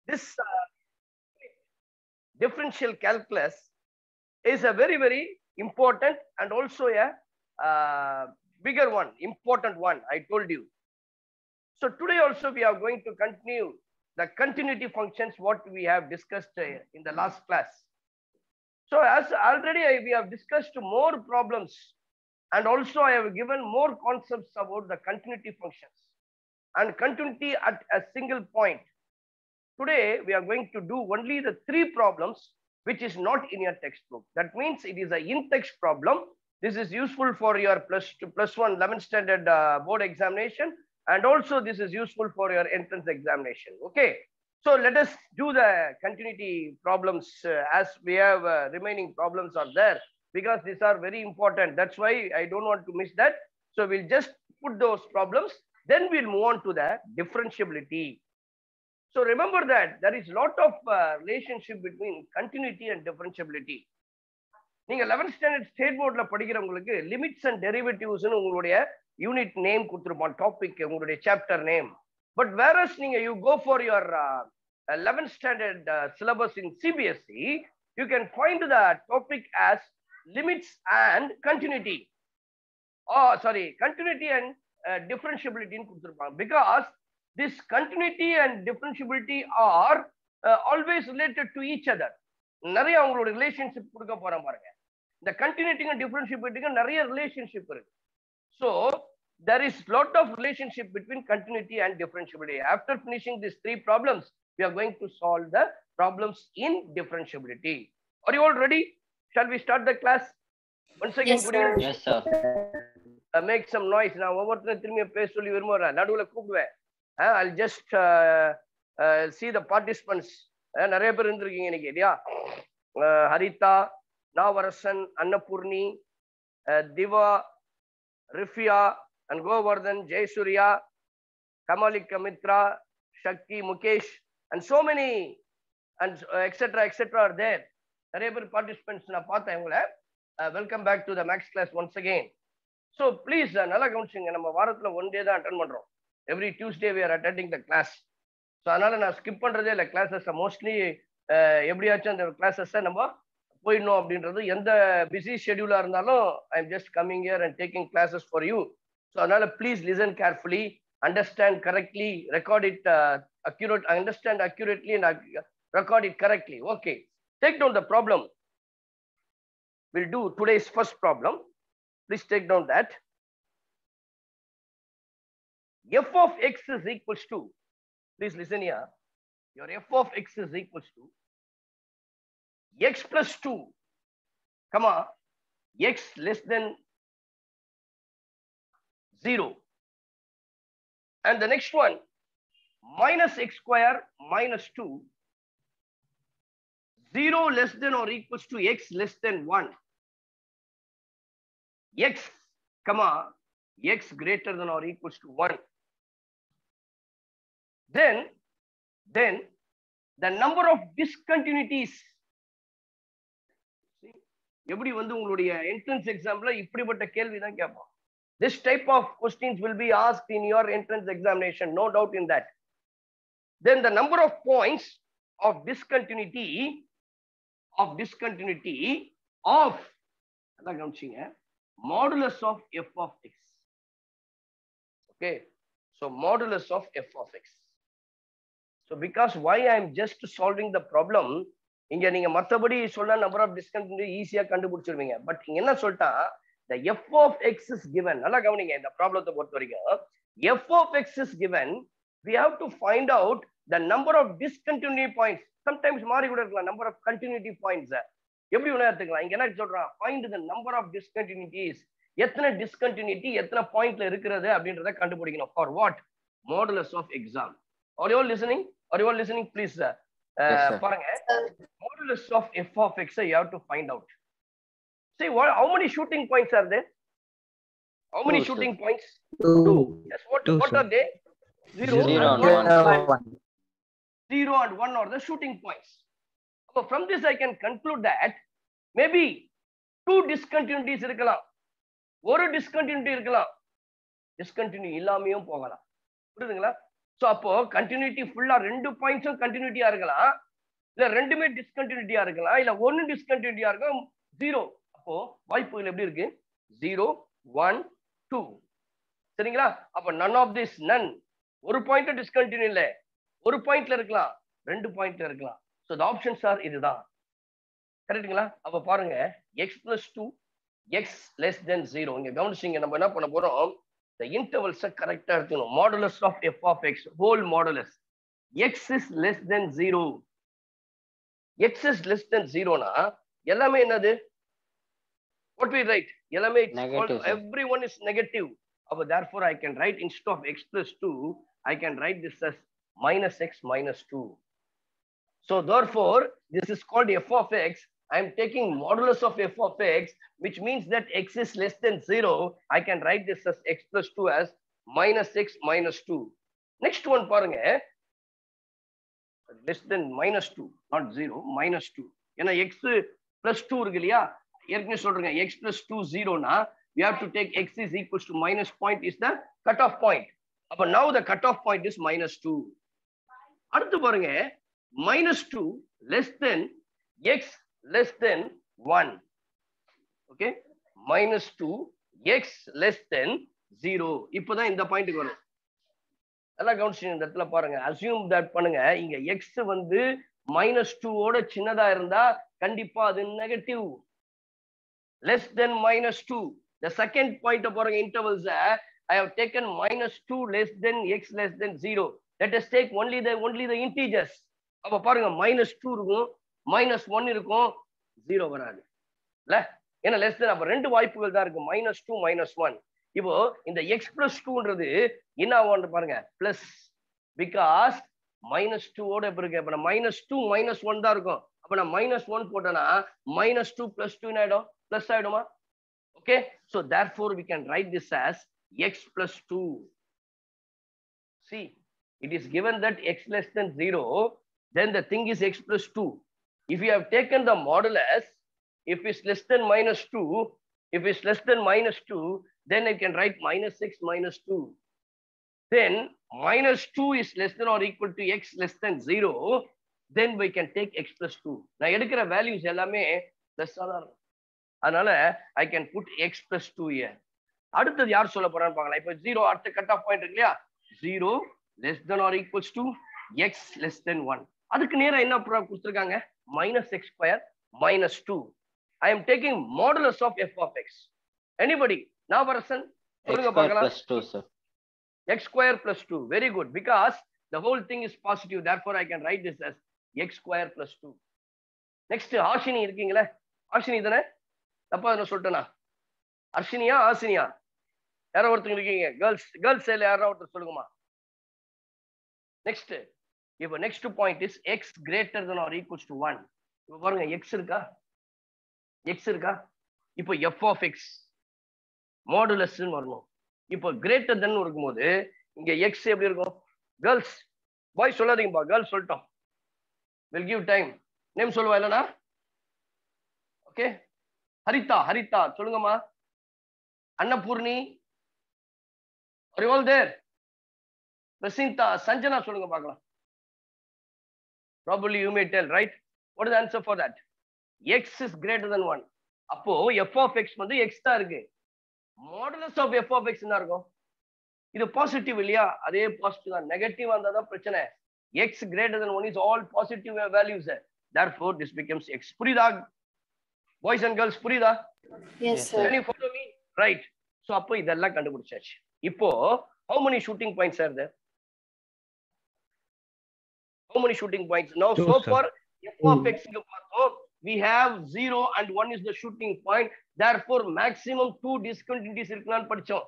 this differential calculus is a very, very important and also a bigger one, important one, I told you. So today also we are going to continue the continuity functions what we have discussed in the last class. So as already we have discussed more problems, and also I have given more concepts about the continuity functions and continuity at a single point. Today we are going to do only the 3 problems which is not in your textbook. That means it is a in-text problem. This is useful for your +1 11th standard board examination, and also this is useful for your entrance examination. Okay, so let us do the continuity problems as we have remaining problems are there, because these are very important. That's why I don't want to miss that. So we'll just put those problems, then we'll move on to the differentiability. So remember that there is a lot of relationship between continuity and differentiability. நீங்க 11th standard state boardல படிக்கிறவங்களுக்கு limits and derivatives உங்களுடைய unit name கொடுத்திருப்பான், topic உங்களுடைய chapter name. But whereas நீங்க you go for your 11th standard syllabus in CBSE, you can find the topic as limits and continuity. Oh, sorry, continuity and differentiability ன்னு கொடுத்திருப்பாங்க. Because this continuity and differentiability are always related to each other. நிறைய அவங்களோட relationship கொடுக்க போறோம் பாருங்க. இந்த continuity and differentiability நிறைய relationship இருக்கு. So there is lot of relationship between continuity and differentiability. After finishing these 3 problems, we are going to solve the problems in differentiability. Are you all ready? Shall we start the class? Once again, Yes, good evening. Yes, sir. Make some noise. நான் ஒவ்வொருத்தரும் திரும்பி பேச சொல்லி விரும்புறேன், நடுவுல கூப்பிடுவேன். I'll just see the participants. நிறைய பேர் இருந்திருக்கீங்க இன்னைக்கு இல்லையா? Haritha, Navarasan, Annapoorani, Diva, ரிஃபியா and Govardhan, Jayasuriya, Kamalika Mitra, Shakti, Mukesh, and so many, and etc. are there. நிறைய பேர் participants நான் பார்த்தேன் உங்களை. Welcome back to the max class once again. So please நல்லா கவனிச்சுங்க, நம்ம வாரத்துல 1 day தான் அட்டெண்ட் பண்றோம். Every Tuesday we are attending the class. So அதனால நான் ஸ்கிப் பண்றதே இல்லை கிளாஸஸ். மோஸ்ட்லி எப்படியாச்சும் அந்த கிளாஸஸை நம்ம போயிடணும் அப்படின்றது, எந்த பிஸி ஷெடியூலா இருந்தாலும் I am just coming here and taking classes for you. So அதனால please listen carefully, understand correctly, record it accurate, understand accurately and record it correctly. Okay, take down the problem. Will do today's first problem. Please take down that. f of x is equals to, please listen here, your f of x is equals to x plus 2, comma, x less than 0. And the next one, minus x square minus 2, 0 less than or equals to x less than 1. X, comma, x greater than or equals to 1. Then the number of discontinuities. எப்படி வந்து உங்களுடைய entrance examல இப்படிப்பட்ட கேள்வி தான் கேட்பான். This type of questions will be asked in your entrance examination, no doubt in that. Then the number of points of discontinuity of அதான் கவனிச்சீங்க, modulus of f of x. Okay, so modulus of f of x. So because why I am just solving the problem, இங்க நீங்க மத்தபடி சொன்னா number of discontinuity ஈஸியா கண்டுபிடிச்சிருவீங்க. But இங்க என்ன சொல்லிட்டா, the f of x is given. நல்லா கவனிங்க, இந்த ப்ராப்ளத்தை பொறுத்த வரைக்கும் f of x is given, we have to find out the number of discontinuity points. Sometimes மாறி கூட இருக்கலாம், number of continuity points. எப்படி வேணா எடுத்துக்கலாம். இங்க என்ன சொல்றான், find the number of discontinuities. எத்தனை discontinuity எத்தனை பாயிண்ட்ல இருக்கிறது அப்படின்றத கண்டுபிடிக்கணும். For what? Modulus of exam. Are you all listening? Are you all listening? Please பாருங்க, modulus of f of x you have to find out. See how many shooting points are there? How many shooting points? 2. Yes, what are they? 0 and 1. 0 and 1 are the shooting points. So from this I can conclude that maybe 2 discontinuities இருக்கலாம், ஒரு discontinuity இருக்கலாம், discontinuity இல்லாமையும் போகலாம். புரியுதுங்களா? So அப்போ continuity ஃபுல்லா ரெண்டு பாயிண்ட்ஸும் கண்டினியூட்டியா இருக்கலாம், இல்ல ரெண்டுமே டிஸ்கண்டினியூட்டியா இருக்கலாம், இல்ல ஒன்னு டிஸ்கண்டினியூட்டியா இருக்கும், 0. அப்போ வாய்ப்புகள் எப்படி இருக்கு? 0, 1, 2. சரிங்களா? அப்ப none of this, none. ஒரு பாயிண்ட் டிஸ்கண்டினியூ இல்ல, ஒரு பாயிண்ட்ல இருக்கலாம், ரெண்டு பாயிண்ட்ல இருக்கலாம். சோ the options are இதுதான். கரெக்ட்டுங்களா? அப்ப பாருங்க, x plus 2, x less than 0. இங்க கவனிச்சீங்க, நம்ம என்ன பண்ண போறோம்? the intervals கரெக்டா எடுத்துக்கணும். modulus of f of x, whole modulus. x is less than 0. x is less than 0னா எல்லாமே என்னது? What we write? எல்லாமே Negative, everyone is negative. Therefore I can write, instead of x plus 2, I can write this as minus x minus 2. So therefore this is called f of x. I am taking modulus of f of x, which means that x is less than 0. I can write this as x plus 2 as minus x minus 2. Next one பாருங்க, less than minus 2, not 0, minus 2. ஏன்னா x plus 2 இருக்கு இல்லையா, ஏற்கனவே சொல்றேங்க, x plus 2 0னா we have to take x is equals to minus point is the cutoff point. அப்ப now the cutoff point is minus 2. அடுத்து பாருங்க, minus 2 less than x less than 1. Okay, minus 2 x less than 0. இப்போதான் இந்த பாயிண்ட்க்கு வரும். நல்லா கவனிச்சு இந்த இடத்துல பாருங்க, அசியூம் தட் பண்ணுங்க, இங்க x வந்து minus 2 ஓட சின்னதா இருந்தா கண்டிப்பா அது negative. less than minus 2. The second point பாருங்க, intervals I have taken minus 2 less than x less than 0. Let us take only the integers. அப்ப பாருங்க, minus 2 இருக்கும், minus 1 இருக்கும், 0 வராது இல்ல, ஏன்னா less than. அப்ப ரெண்டு வாய்ப்புகள் தான் இருக்கு, minus 2 minus 1. இப்போ இந்த x plus 2ன்றது என்ன ஆகும் பாருங்க, பிளஸ், பிகாஸ் minus 2 ஓட இப்ப இருக்கு. அப்ப நான் minus 2 minus 1 தான் இருக்கும். அப்ப நான் minus 1 போட்டேன்னா minus 2 plus 2 ஆயிடும், பிளஸ் ஆயிடுமா? Okay, so therefore we can write this as x plus 2. See, it is given that x less than 0, then the thing is x plus 2. If you have taken the modulus, if it's less than minus 2, if it's less than minus 2, then I can write minus x minus 2. Then minus 2 is less than or equal to x less than 0, then we can take x plus 2. நான் எடுக்கிற values எல்லாமே plus ஆ தான் இருக்கும். அதனால I can put x plus 2 here. அடுத்தது யார் சொல்ல போறான்னு பார்க்கலாம். இப்போ 0 அடுத்த கட் ஆஃப் பாயிண்ட் இருக்கு இல்லையா, 0 less than or equals to x less than 1. அதுக்கு நேரா என்ன கொடுத்திருக்காங்க, minus x square minus 2. I am taking modulus of f of x. Anybody? Now person சொல்லுங்க பார்க்கலாம். x square plus 2 sir. x square plus 2. Very good, because the whole thing is positive, therefore I can write this as x square plus 2. Next Ashini இருக்கீங்களா, ஆஷினி தானே, தப்பா என்ன சொல்லிட்டேனா, அர்ஷினியா ஆசினியா, யாரோ ஒருத்தங்க இருக்கீங்க, girls சைடுல யாரோ ஒருத்தர் சொல்லுங்கம்மா. நெக்ஸ்ட், இப்போ next point is x greater than or equals to 1. இப்போ பாருங்க, x இருக்கா, x இருக்கா, இப்போ f of x மாடுலஸ் வரணும். இப்போ கிரேட்டர் தென் இருக்கும்போது இங்க x எப்படி இருக்கும்? கேர்ள்ஸ், பாய்ஸ் சொல்லாதீங்கப்பா, கேர்ள்ஸ் சொல்லிட்டோம், வில் கிவ் டைம். நேம் சொல்லுவா இல்லனா? ஓகே, ஹரிதா சொல்லுங்கம்மா. Annapoorani, are you all there? பிரசிந்தா, Sanjana சொல்லுங்க பார்க்கலாம். Probably you may tell, right? What is the answer for that? X is greater than 1. அப்போ f of x வந்து x தான் இருக்கு. Modulus of f of x என்ன இருக்கும்? இது பாசிட்டிவ் இல்லையா, அதே பாசிட்டிவ் தான். நெகட்டிவ் வந்தா தான் பிரச்சனை. x greater than 1 is all positive values. Therefore this becomes x. புரியுதா boys and girls? புரியுதா? Yes sir. Can you follow me? Right. So அப்போ இதெல்லாம் கண்டுபிடிச்சாச்சு. இப்போ how many shooting points are there? How many shooting points? Now so far f of x we have 0 and 1 is the shooting point. Therefore maximum 2 discontinuities irukkaanu padichom.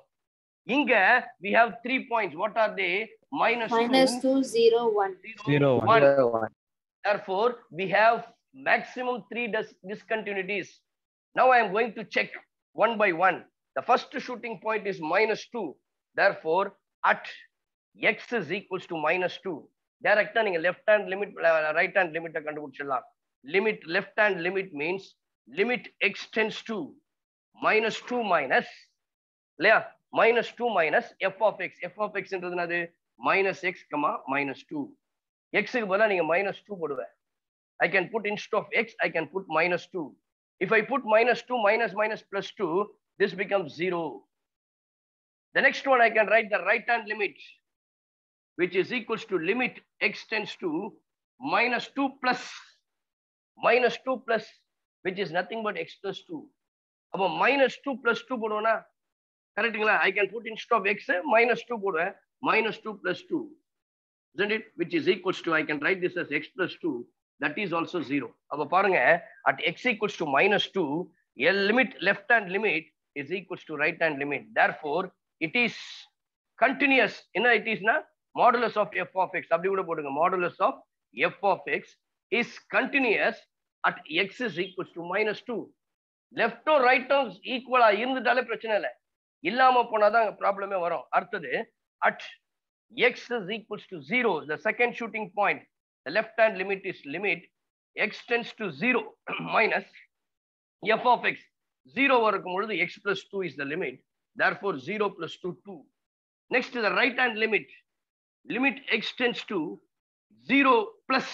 Inga we have 3 points. What are they? Minus 2, 0, 1. 0 1. Therefore we have maximum 3 discontinuities. Now I am going to check one by one. The first shooting point is minus 2. Therefore at x is equals to minus 2. Direct left hand limit, right hand limit kandupidichidalaam. Limit, left hand limit means limit x tends to minus 2 minus, இல்லையா, minus 2 minus f of x. f of x என்றது என்னது? minus x comma minus 2. X க்கு பதிலா நீங்க minus 2 போடுவேன். I can put instead of x, I can put minus 2. If I put minus 2 minus minus plus 2, this becomes 0. The next one I can write the right hand limit, which is equals to limit x tends to minus 2 plus, which is nothing but x plus 2. அப்போ minus 2 plus 2 போடுவோம்னா கரெக்ட்டுங்களா? I can put instead of x minus 2 போடுவேன், minus 2 plus 2, isn't it? Which is equals to, I can write this as x plus 2, that is also 0. அப்போ பாருங்க, at x equals to minus 2, a limit, left hand limit is equals to right hand limit. Therefore, it is continuous. என்ன it is na? Modulus of f of x. அப்படி கூட போடுங்க, modulus of f of x is continuous at x is equals to minus 2. Left or right terms equal இருந்துட்டாலே பிரச்சனை இல்லை, இல்லாம போனாதான் ப்ராப்ளமே வரும். அடுத்தது at x is equals to 0, the second shooting point, the left hand limit is limit x tends to 0 minus f of x. 0 வரைக்கும் பொழுது x plus 2 is the limit. Therefore 0 plus 2 2. Next is the right hand limit, limit x tends to 0 plus,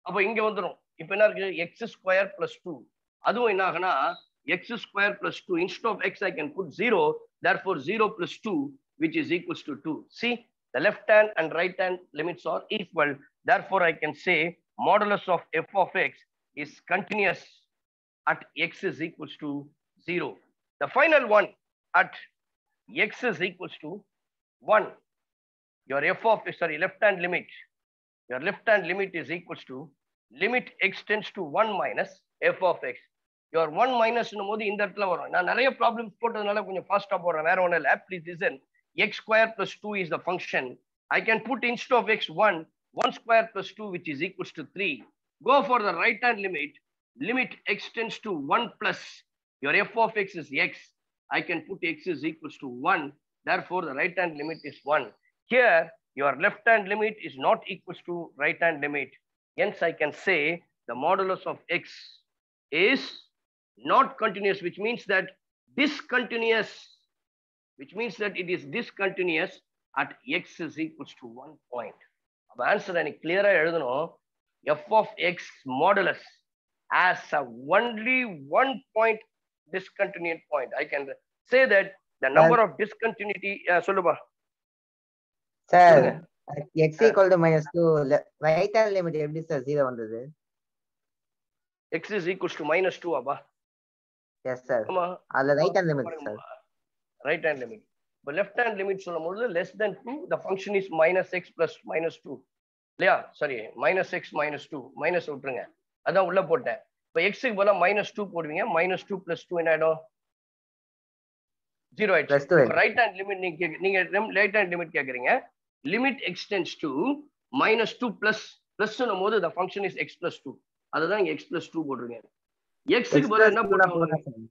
அப்போ இங்க வந்துரும். இப்போ என்ன இருக்கு, x square plus 2. அதுவும் என்ன ஆகுனா x square plus 2, instead of x I can put 0, therefore 0 plus 2, which is equals to 2. See, the left hand and right hand limits are equal. Therefore I can say modulus of f of x is continuous at x is equals to 0. The final one, at x is equals to 1, your f of, sorry, left hand limit, your left hand limit is equals to limit x tends to 1 minus f of x. Your 1 minus போது இந்த இடத்துல வரும். நான் நிறைய problems போட்டதுனால கொஞ்சம் ஃபாஸ்டா போறேன், வேற ஒண்ணும் இல்ல. Please listen. X square plus 2 is the function. I can put instead of x 1 square plus 2, which is equals to 3. Go for the right hand limit, limit x tends to 1 plus, your f of x is x. I can put x is equals to 1. Therefore the right hand limit is 1. Here your left hand limit is not equals to right hand limit. Hence I can say the modulus of x is not continuous, which means that discontinuous, which means that it is discontinuous at x is equals to 1 point. The answer is clear. F of x modulus as a only 1 point discontinuous point. I can say that the number of discontinuity. Soluba. Sir, x equal to minus 2, right hand limit எப்படி sir 0 வந்தது? X is equals to minus 2 abba. Yes sir. அதுல right hand limit sir. Right hand limit. But left hand limit சொல்லும்போது less than 2, the function is minus x plus minus 2. இல்லையா? Sorry, minus x minus 2. Minus விட்டுருங்க. அதான் உள்ள போட்டேன். இப்போ x க்கு பதிலா minus 2 போடுவீங்க. Minus 2 plus 2 என்ன ஆயிடும்? 0 ஆயிடுச்சு. Right hand limit நீங்க right hand limit கேக்குறீங்க. Limit x tends to minus 2 plus போது the function is x plus 2. அதுதான் இங்க x plus 2 போடுறீங்க. x க்கு பதிலா என்ன போடுறோம்?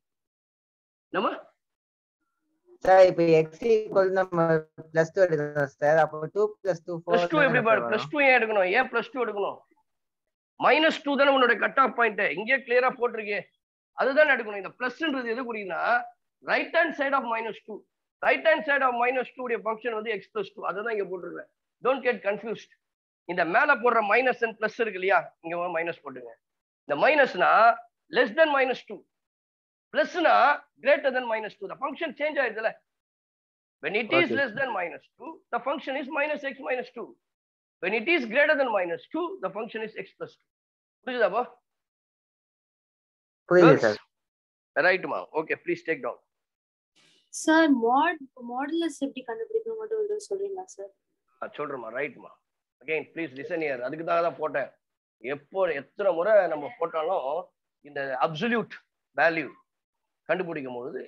நம்ம சார் இப்போ x equal நம்ம plus 2 எடுக்கணும் சார். அப்போ 2 plus 2 4. plus 2 எப்படி பாரு? plus 2 ஏன் எடுக்கணும்? ஏன் plus 2 எடுக்கணும்? minus 2 தானே உன்னோட கட் ஆஃப் பாயிண்ட். இங்கே கிளியரா போட்டுருக்கே, அதுதான் எடுக்கணும். இந்த பிளஸ்ன்றது எது குறிக்குன்னா right hand side of minus 2. Right hand side of minus 2 உடைய ஃபங்க்ஷன் வந்து x plus 2. அதுதான் இங்க போட்டுருக்கேன். Don't get confused. இந்த மேல போடுற மைனஸ் அண்ட் பிளஸ் இருக்கு இல்லையா, இங்க மைனஸ் போட்டுங்க. இந்த மைனஸ்னா less than minus 2, plusனா greater than minus 2. The function change ஆயிடுதுல. When it is less than minus 2, the function is minus x minus 2. When it is greater than minus 2, the function is x plus 2. புரியுதாப்பா? புரியுது sir. Right மா. Okay, please take down. Sir modulus எப்படி கண்டுபிடிக்கணும் மட்டும் சொல்றீங்களா sir? சொல்றேம்மா. ரைட்மா. Again please listen here. அதுக்கு தான் போட்டேன். எப்போ எத்தனை முறை நம்ம போட்டாலும் இந்த அப்சல்யூட் வேல்யூ கண்டுபிடிக்கும் பொழுது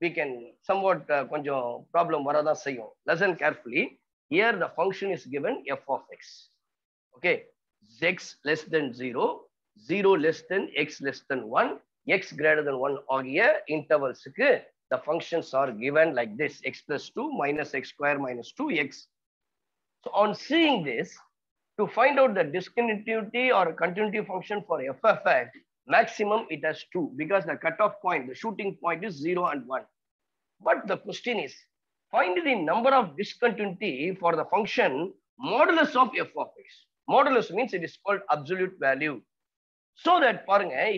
we can somewhat கொஞ்சம் ப்ராப்ளம் வரதான் செய்யும். Listen carefully. Here the function is given f of x. Okay, x less than 0, 0 less than x less than 1, x greater than 1 ஆகிய இன்டர்வல்ஸ்க்கு the functions are given like this: x plus 2 minus x square minus 2x. So on seeing this, to find out the discontinuity or continuity function for f of x, maximum it has 2, because the cutoff point, the shooting point is 0 and 1. But the question is, Find the number of discontinuity for the function modulus of f of x. Modulus means it is called absolute value. So that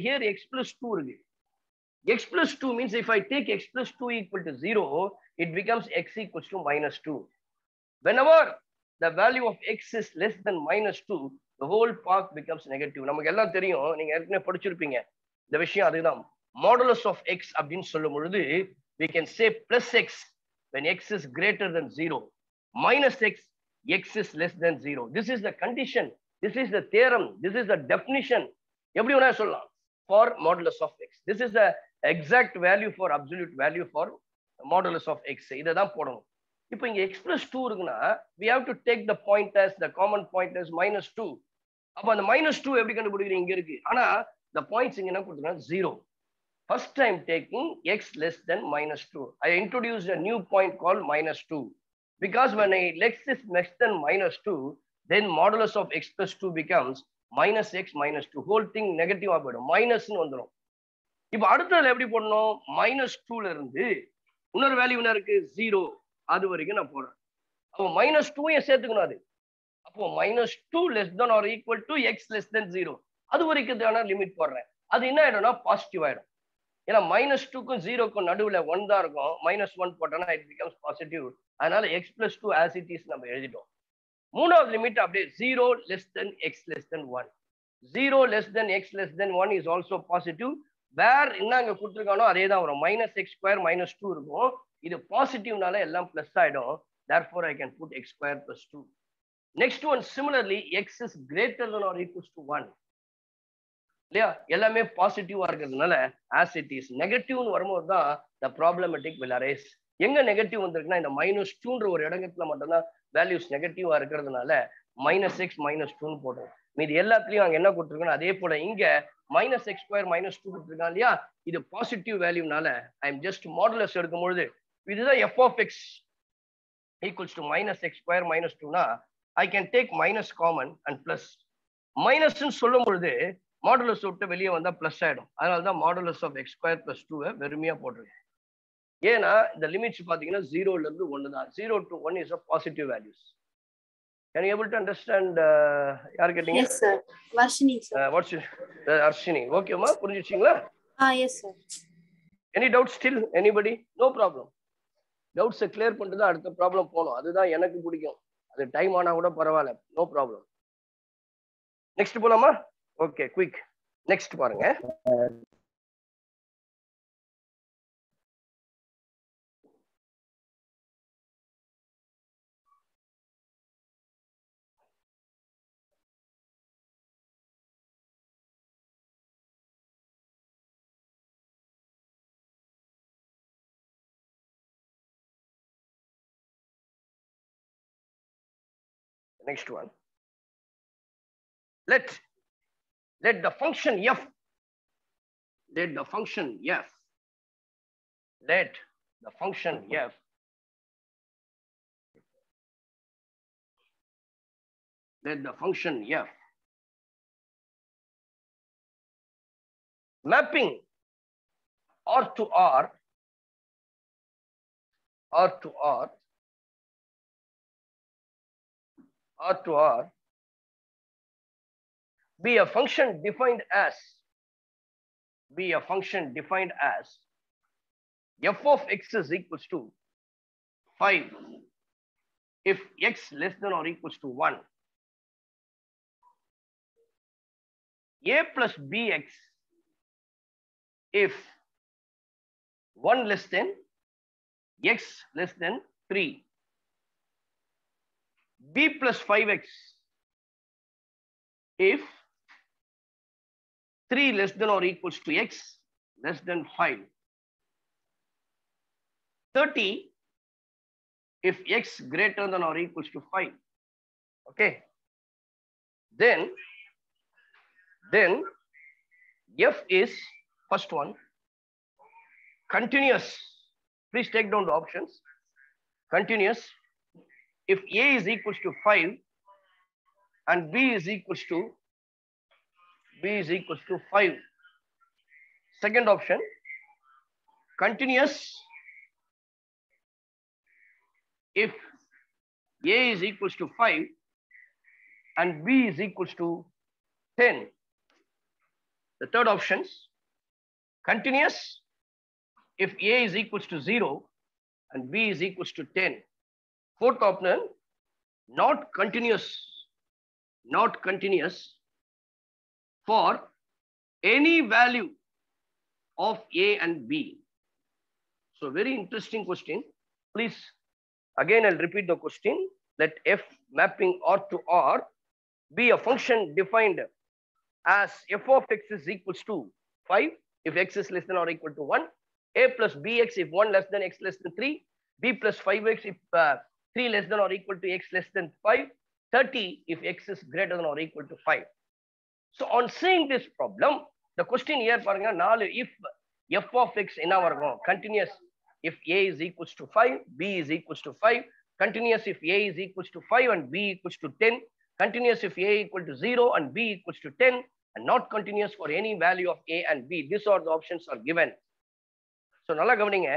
here x plus 2 இருக்கு. X plus 2 means if I take x plus 2 equal to 0, it becomes x equals to minus 2. Whenever the value of x is less than minus 2, the whole path becomes negative. நமக்கு எல்லாம் தெரியும், நீங்க ஏற்கனவே படிச்சிருப்பீங்க இந்த விஷயம். அதுதான் modulus of x அப்படின்னு சொல்லும் பொழுது we can say plus x when x is greater than 0, minus x, x is less than 0. This is the condition, this is the theorem, this is the definition. எப்படி வேணா சொல்லலாம் for modulus of x. This is the exact value for absolute value for modulus of x. இதை தான் போடணும். இப்போ இங்க x plus 2 இருக்குன்னா we have to take the point as the common point as minus 2. அப்ப அந்த minus 2 எப்படி கண்டுபிடிக்கிறீங்க? இங்க இருக்கு. ஆனா the points இங்க என்ன கொடுத்துருக்காங்க? 0. First time taking x less than minus 2. I introduced a new point called minus 2. Because when x is less than minus 2, then modulus of x plus 2 becomes minus x minus 2. Whole thing negative ஆகிடும். மைனஸ்னு வந்துடும். இப்போ அடுத்ததுல எப்படி போடணும்? minus 2ல இருந்து இன்னொரு value என்ன இருக்கு? 0. அது வரைக்கும் நான் போடுறேன். அப்போ minus 2 சேர்த்துக்கணும். அது அப்போ minus 2 less than or equal to x less than 0. அது வரைக்கும் லிமிட் போடுறேன். அது என்ன ஆயிடும்னா பாசிட்டிவ் ஆயிடும். ஏன்னா minus 2க்கும் 0க்கும் நடுவில் 1 தான் இருக்கும். minus 1 போட்டோம்னா it becomes positive. அதனால x plus 2 as it is நம்ம எழுதிட்டோம். மூணாவது லிமிட் அப்படியே 0 less than x less than 1. 0 less than x less than 1 is also positive. வேர் என்ன அங்க கொடுத்துருக்கானோ அதே தான் வரும். minus x square minus 2 இருக்கும். இது பாசிட்டிவ்னால எல்லாம் பிளஸ் ஆயிடும். therefore I can put x square plus 2. Next one, similarly x is greater than or equals to 1. இல்லையா? எல்லாமே பாசிட்டிவா இருக்கிறதுனால as it is. நெகட்டிவ்னு வரும்போது தான் the problematic will arise. எங்க நெகட்டிவ் வந்திருக்குன்னா இந்த minus 2ன்ற ஒரு இடத்துல மட்டும்தான் வேல்யூஸ் நெகட்டிவா இருக்கிறதுனால minus x minus 2ன்னு போடுறோம். மீது எல்லாத்துலயும் அங்க என்ன கொடுத்துருக்கோம் அதே போல இங்க minus x square minus 2 கொடுத்துருக்கான் இல்லையா? இது positive வேல்யூனால I am just modulus எடுக்கும் பொழுது இதுதான் f of x equals to minus x square minus 2னா I can take minus common and plus. மைனஸ்ன்னு சொல்லும் பொழுது மாடுலஸ் விட்டு வெளியே வந்தா பிளஸ் ஆயிடும். அதனாலதான் modulus of x square plus 2 வெறுமையா போட்டிருக்கு. ஏன்னா இந்த லிமிட்ஸ் பாத்தீங்கன்னா 0ல இருந்து 1 தான். 0 to 1 is a positive values. Can you able to understand? யார் கேட்டீங்க? Yes sir. Varshini sir. What's Arshini? Okay ma, புரிஞ்சிச்சீங்களா? Yes sir. Any doubts still? Anybody? No problem. Doubts clear பண்ணிட்டு தான் அடுத்த ப்ராப்ளம் போகணும். அதுதான் எனக்கு பிடிக்கும். அது டைம் ஆனா கூட பரவாயில்ல. No problem. நெக்ஸ்ட் போலாமா? Okay, quick. நெக்ஸ்ட் பாருங்க. Next one. Let the function f, let the function f, let the function f let the function f mapping R to R, R to R, R to R be a function defined as f of x is equals to 5 if x less than or equals to 1, a plus bx if 1 less than x less than 3, b plus 5x if 3 less than or equals to x less than 5, 30 if x greater than or equals to 5. Okay, then f is first one continuous. Please take down the options. Continuous if a is equals to 5 and b is equals to 5. Second option, continuous if A is equals to 5 and B is equals to 10. The third options, continuous if A is equals to 0 and B is equals to 10. Fourth option, not continuous for any value of A and B. So very interesting question. Please, again, I'll repeat the question. Let F mapping R to R be a function defined as f of x is equals to 5 if x is less than or equal to 1, a plus bx if 1 less than x less than 3, b plus 5x if 3 less than or equal to x less than 5, 30 if x is greater than or equal to 5. So on seeing this problem, the question here, if f of x in our continuous if a is equals to 5, b is equals to 5, continuous if a is equals to 5 and b equals to 10, continuous if a equal to 0 and b equals to 10, and not continuous for any value of a and b. These are the options are given. So nalla gavaninga.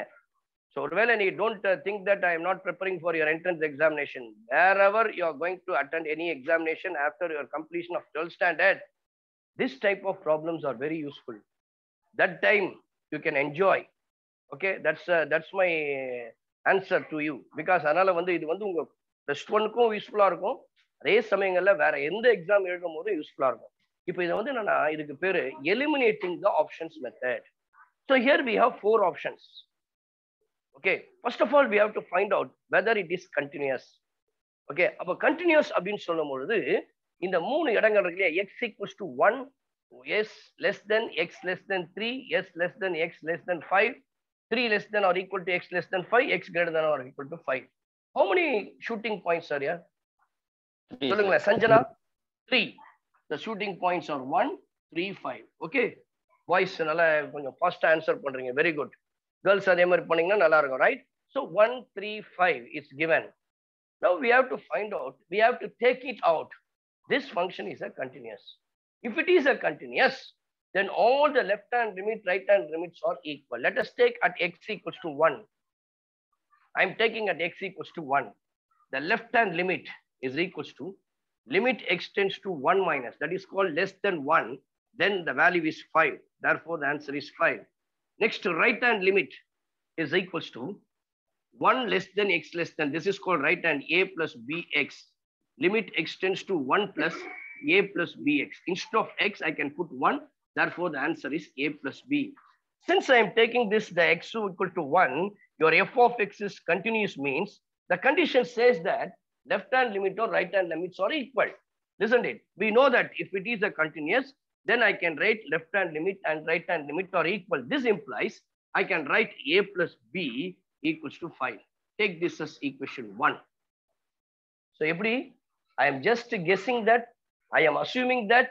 So well, and you don't think that I am not preparing for your entrance examination. Wherever you are going to attend any examination after your completion of 12th standard, this type of problems are very useful. That time you can enjoy. Okay, that's my answer to you. Because anala vandu idu vandu unga plus 1 kum useful ah irukum. அதே சமயங்கள்ல வேற எந்த exam எழுதும் போது யூஸ்ஃபுல்லா இருக்கும். இப்போ இதை வந்து என்னன்னா இதுக்கு பேரு eliminating the options method. So here we have 4 options. Okay, first of all we have to find out whether it is continuous. Okay, அப்ப continuous அப்படின்னு சொல்லும் பொழுது இந்த 3 இடங்கள் இருக்கு இல்லையா, x equals to 1, s less than x less than 3, s less than x less than 5, 3 less than or equal to x less than 5, x greater than or equal to 5. How many shooting points are here? சொல்லுங்களா Sanjana? 3. The shooting points are 1, 3, 5. Okay, boys நல்லா கொஞ்சம் ஃபாஸ்டா answer பண்றீங்க. Very good. Girls அதே மாதிரி பண்ணீங்கன்னா நல்லா இருக்கும், right? So 1, 3, 5 is given. Now we have to find out, we have to take it out. This function is a continuous. If it is a continuous, then all the left hand limit, right hand limits are equal. Let us take at x equals to 1. I am taking at x equals to 1. The left hand limit is equals to limit x tends to 1 minus, that is called less than 1, then the value is 5. Therefore, the answer is 5. Next, right hand limit is equals to 1 less than x less than, this is called right hand a plus bx. Limit x tends to 1 plus a plus bx. Instead of x, I can put 1. Therefore, the answer is a plus b. Since I am taking this, the x equal to 1, your f of x is continuous means the condition says that left hand limit or right hand limits are equal, isn't it? We know that if it is a continuous, then I can write left hand limit and right hand limit are equal. This implies I can write a plus b equals to 5. Take this as equation 1. So every, I am just guessing that, I am assuming that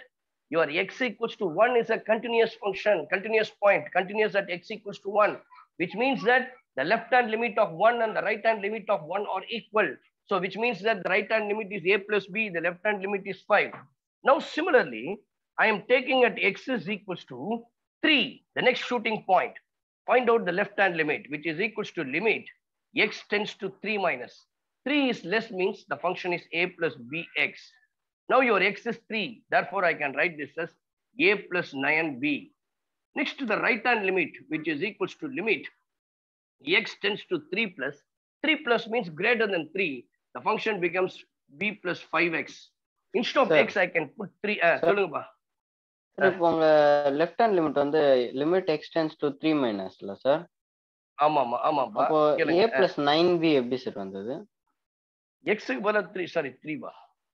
your x equals to 1 is a continuous function, continuous point, continuous at x equals to 1, which means that the left hand limit of 1 and the right hand limit of 1 are equal. So which means that the right hand limit is a plus b, the left hand limit is 5. Now similarly, I am taking at x is equals to 3, the next shooting point. Find out the left hand limit, which is equals to limit x tends to 3 minus. 3 is less means the function is a plus bx. Now your x is 3, therefore I can write this as a plus 9b. Next to the right hand limit, which is equals to limit x tends to 3 plus. 3 plus means greater than 3. The function becomes b plus 5x. Instead of Sir. x, I can put 3. சொல்லுங்கப்பா. இப்போ உங்க left hand limit வந்து limit x tends to 3 மைனஸ்ல sir. ஆமாமா ஆமாப்பா. அப்போ a plus 9b எப்படி sir வந்தது? x க்கு பதிலா 3, சாரி 3 பா.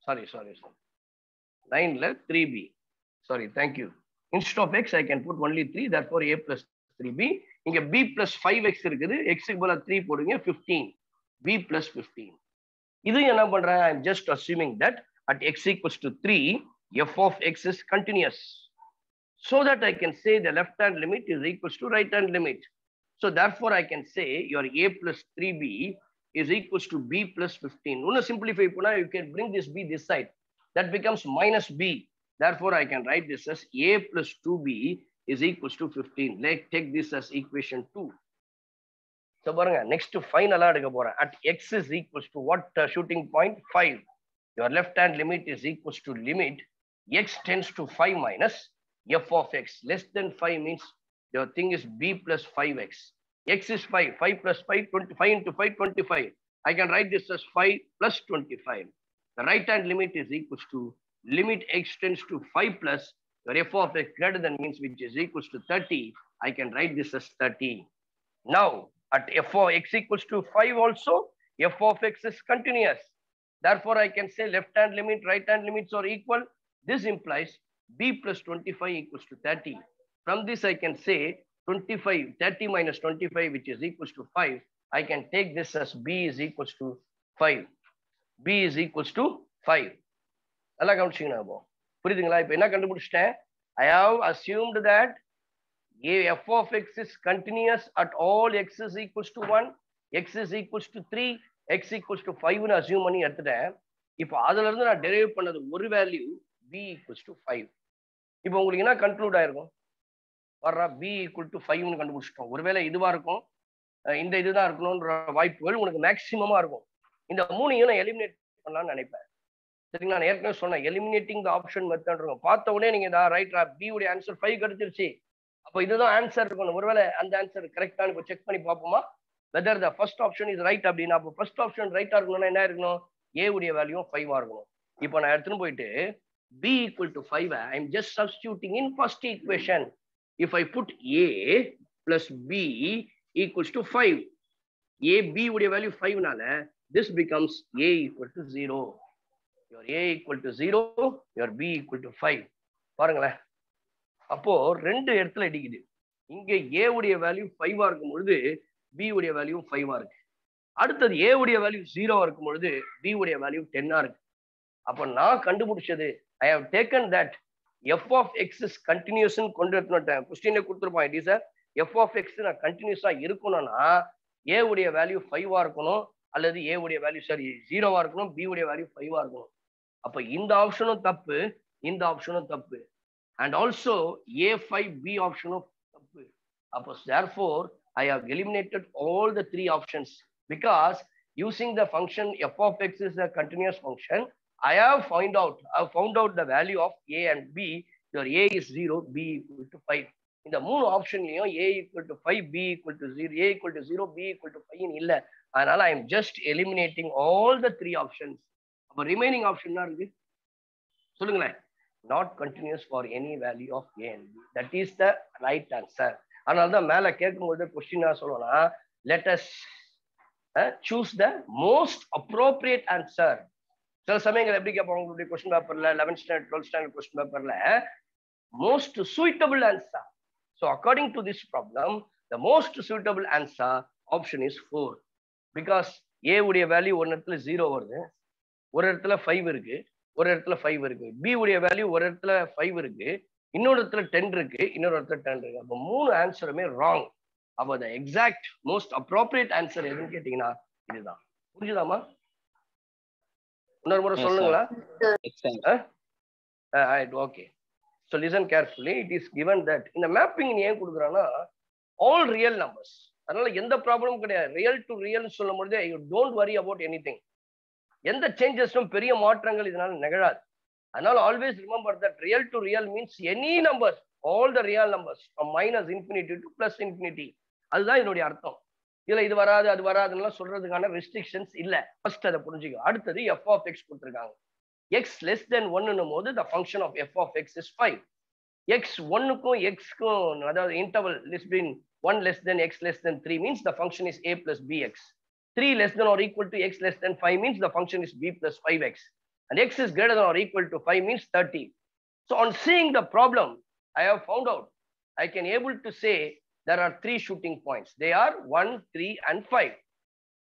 சாரி 9ல 3b. Sorry, thank you. Instead of x, I can put only 3. Therefore, a plus 3b. இங்க b plus 5x இருக்குது. x க்கு பதிலா 3 போடுங்க, 15. b plus 15. இது என்ன பண்றேன்? I am just assuming that at x equals to 3, f of x is continuous. So that I can say the left hand limit is equals to right hand limit. So therefore, I can say your a plus 3b is equals to b plus 15. Una simplify puna, you can bring this b this side. That becomes minus b. Therefore, I can write this as a plus 2b is equals to 15. Let's take this as equation 2. So பாருங்க next final எடுக்க போறேன். At x is equals to what shooting point? 5. Your left hand limit is equals to limit x tends to 5 minus f of x. Less than 5 means your thing is b plus 5x. X is 5. 5 plus 5, 25 into 5, 25. I can write this as 5 plus 25. The right hand limit is equals to limit x tends to 5 plus your f of x greater than means which is equals to 30. I can write this as 30. Now, at f of x equals to 5 also, f of x is continuous. Therefore, I can say left hand limit, right hand limits are equal. This implies b plus 25 equals to 30. From this, I can say 30 minus 25, which is equals to 5. I can take this as b is equals to 5. b is equals to 5. நல்லா கவனிச்சிங்கன்னா போ புரியுதுங்களா? இப்போ என்ன கண்டுபிடிச்சிட்டேன்? I have assumed that f of x is continuous at all x is equals to 1, x is equals to 3, x equals to 5 னு assume பண்ணி எடுத்துட்டேன். இப்போ அதுல இருந்து நான் டெரைவ் பண்ணது ஒரு வேல்யூ b equals to 5. இப்போ உங்களுக்கு என்ன கன்க்ளூட் ஆயிருக்கும்? வர்றா b equal to 5 னு கண்டுபிடிச்சிட்டோம். ஒருவேளை இதுவா இருக்கும், இந்த இதுதான் இருக்கணும்ன்ற வாய்ப்புகள் உனக்கு மேக்சிமமா இருக்கும். இந்த மூணையும் நான் எலிமினேட் பண்ணலாம்னு நினைப்பேன். சரிங்களா? நான் ஏற்கனவே சொன்னேன் எலிமினேட்டிங் த ஆப்ஷன் மெத்தட் இருக்கும். பார்த்த உடனே நீங்க ரைட் b உடைய ஆன்சர் 5 கிடைச்சிருச்சு, அப்போ இதுதான் ஆன்சர் இருக்கணும். ஒருவேளை அந்த ஆன்சர் கரெக்டான இப்போ செக் பண்ணி பார்ப்போமா whether the first option is right அப்படின்னா. அப்போ ஃபர்ஸ்ட் ஆப்ஷன் ரைட்டா இருக்கணும்னா என்ன இருக்கணும்? a உடைய வேல்யூ 5 இருக்கணும். இப்போ நான் எடுத்துன்னு போயிட்டு b equal to 5 I am just substituting in first equation. If I put a plus b equals to 5, b உடைய வேல்யூ 5 நால this becomes a equal to 0. Your a equal to 0, your b equal to 5. பாருங்களேன், அப்போ ரெண்டு இடத்துல அடிக்குது. இங்க a உடைய value 5 இருக்கும் பொழுது b உடைய வேல்யூ 5 இருக்கு. அடுத்தது a உடைய வேல்யூ 0 இருக்கும் பொழுது b உடைய வேல்யூ 10 இருக்கு. அப்போ நான் கண்டுபிடிச்சது I have taken that f of x is continuous னு கொண்டு வந்துட்டேன். क्वेश्चनல கொடுத்திருப்பான். It is f of x நான் கண்டினியூஸா இருக்கணும்னா a உடைய வேல்யூ 5 இருக்கணும், அல்லது a உடைய வேல்யூ 0 இருக்கணும், b உடைய வேல்யூ 5 இருக்கணும். அப்ப இந்த ஆப்ஷனும் தப்பு, இந்த ஆப்ஷனும் தப்பு. And also A5 B option of தப்பு. அப்போ therefore I have eliminated all the three options because using the function f of x is a continuous function. I have found out the value of a and b. Your a is 0, b equal to 5. இந்த மூணு ஆப்ஷன்லயும் a equal to 5, b equal to 0, a equal to 0, b equal to 5 இல்ல. அதனால I am just eliminating all the three options. அப்ப remaining option தான் இருக்கு. சொல்லுங்களேன். Not continuous for any value of a and b. That is the right answer. அதனால தான் மேல கேட்கும்போது கொஸ்டினா சொல்லணும்னா let us choose the most appropriate answer. சில சமயங்கள் எப்படி கேட்பாங்க உங்களுடைய கொஸ்டின் பேப்பர்ல 11th standard 12th standard question பேப்பர்ல most suitable answer. So according to this problem, the most suitable answer option is 4 because a உடைய வேல்யூ ஒரு இடத்துல 0 வருது, ஒரு இடத்துல 5 இருக்கு, ஒரு இடத்துல 5 இருக்கு. b உடைய வேல்யூ ஒரு இடத்துல 5 இருக்கு, இன்னொரு இடத்துல 10 இருக்கு, இன்னொரு இடத்துல 10 இருக்கு. அப்ப மூணு ஆன்சருமே ராங். அப்ப the exact most appropriate answer எதுன்னு கேட்டீங்கன்னா இதுதான். புரிஞ்சுதாமா? இன்னொரு முறை சொல்லுங்களா? Okay. So listen carefully. It is given that இந்த மேப்பிங் ஏன் கொடுக்குறான்னா all real numbers. அதனால எந்த ப்ராப்ளமும் கிடையாது. ரியல் டு ரியல் சொல்லும் பொழுது you don't worry about anything. எந்த சேஞ்சஸும் பெரிய மாற்றங்கள் இதனால நிகழாது. அதனால always remember that real to real means any numbers, all the real numbers from minus infinity to plus infinity. அதுதான் இதனுடைய அர்த்தம். இதுல இது வராது அது வராதுன்னா சொல்றதுக்கான ரெஸ்ட்ரிக்ஷன்ஸ் இல்ல. ஃபர்ஸ்ட் அதை புரிஞ்சுக்கோ. அடுத்தது எஃப் ஆஃப் எக்ஸ் கொடுத்துருக்காங்க. எக்ஸ் லெஸ் தென் 1 போது the function of f of x is 5. X 1க்கும் எக்ஸ்க்கும் அதாவது interval between 1 less than x less than 3 means the function is a plus bx. 3 less than or equal to x less than 5 means the function is b plus 5x. And x is greater than or equal to 5 means 30. So on seeing the problem, I have found out, I can able to say there are 3 shooting points. They are 1, 3 and 5.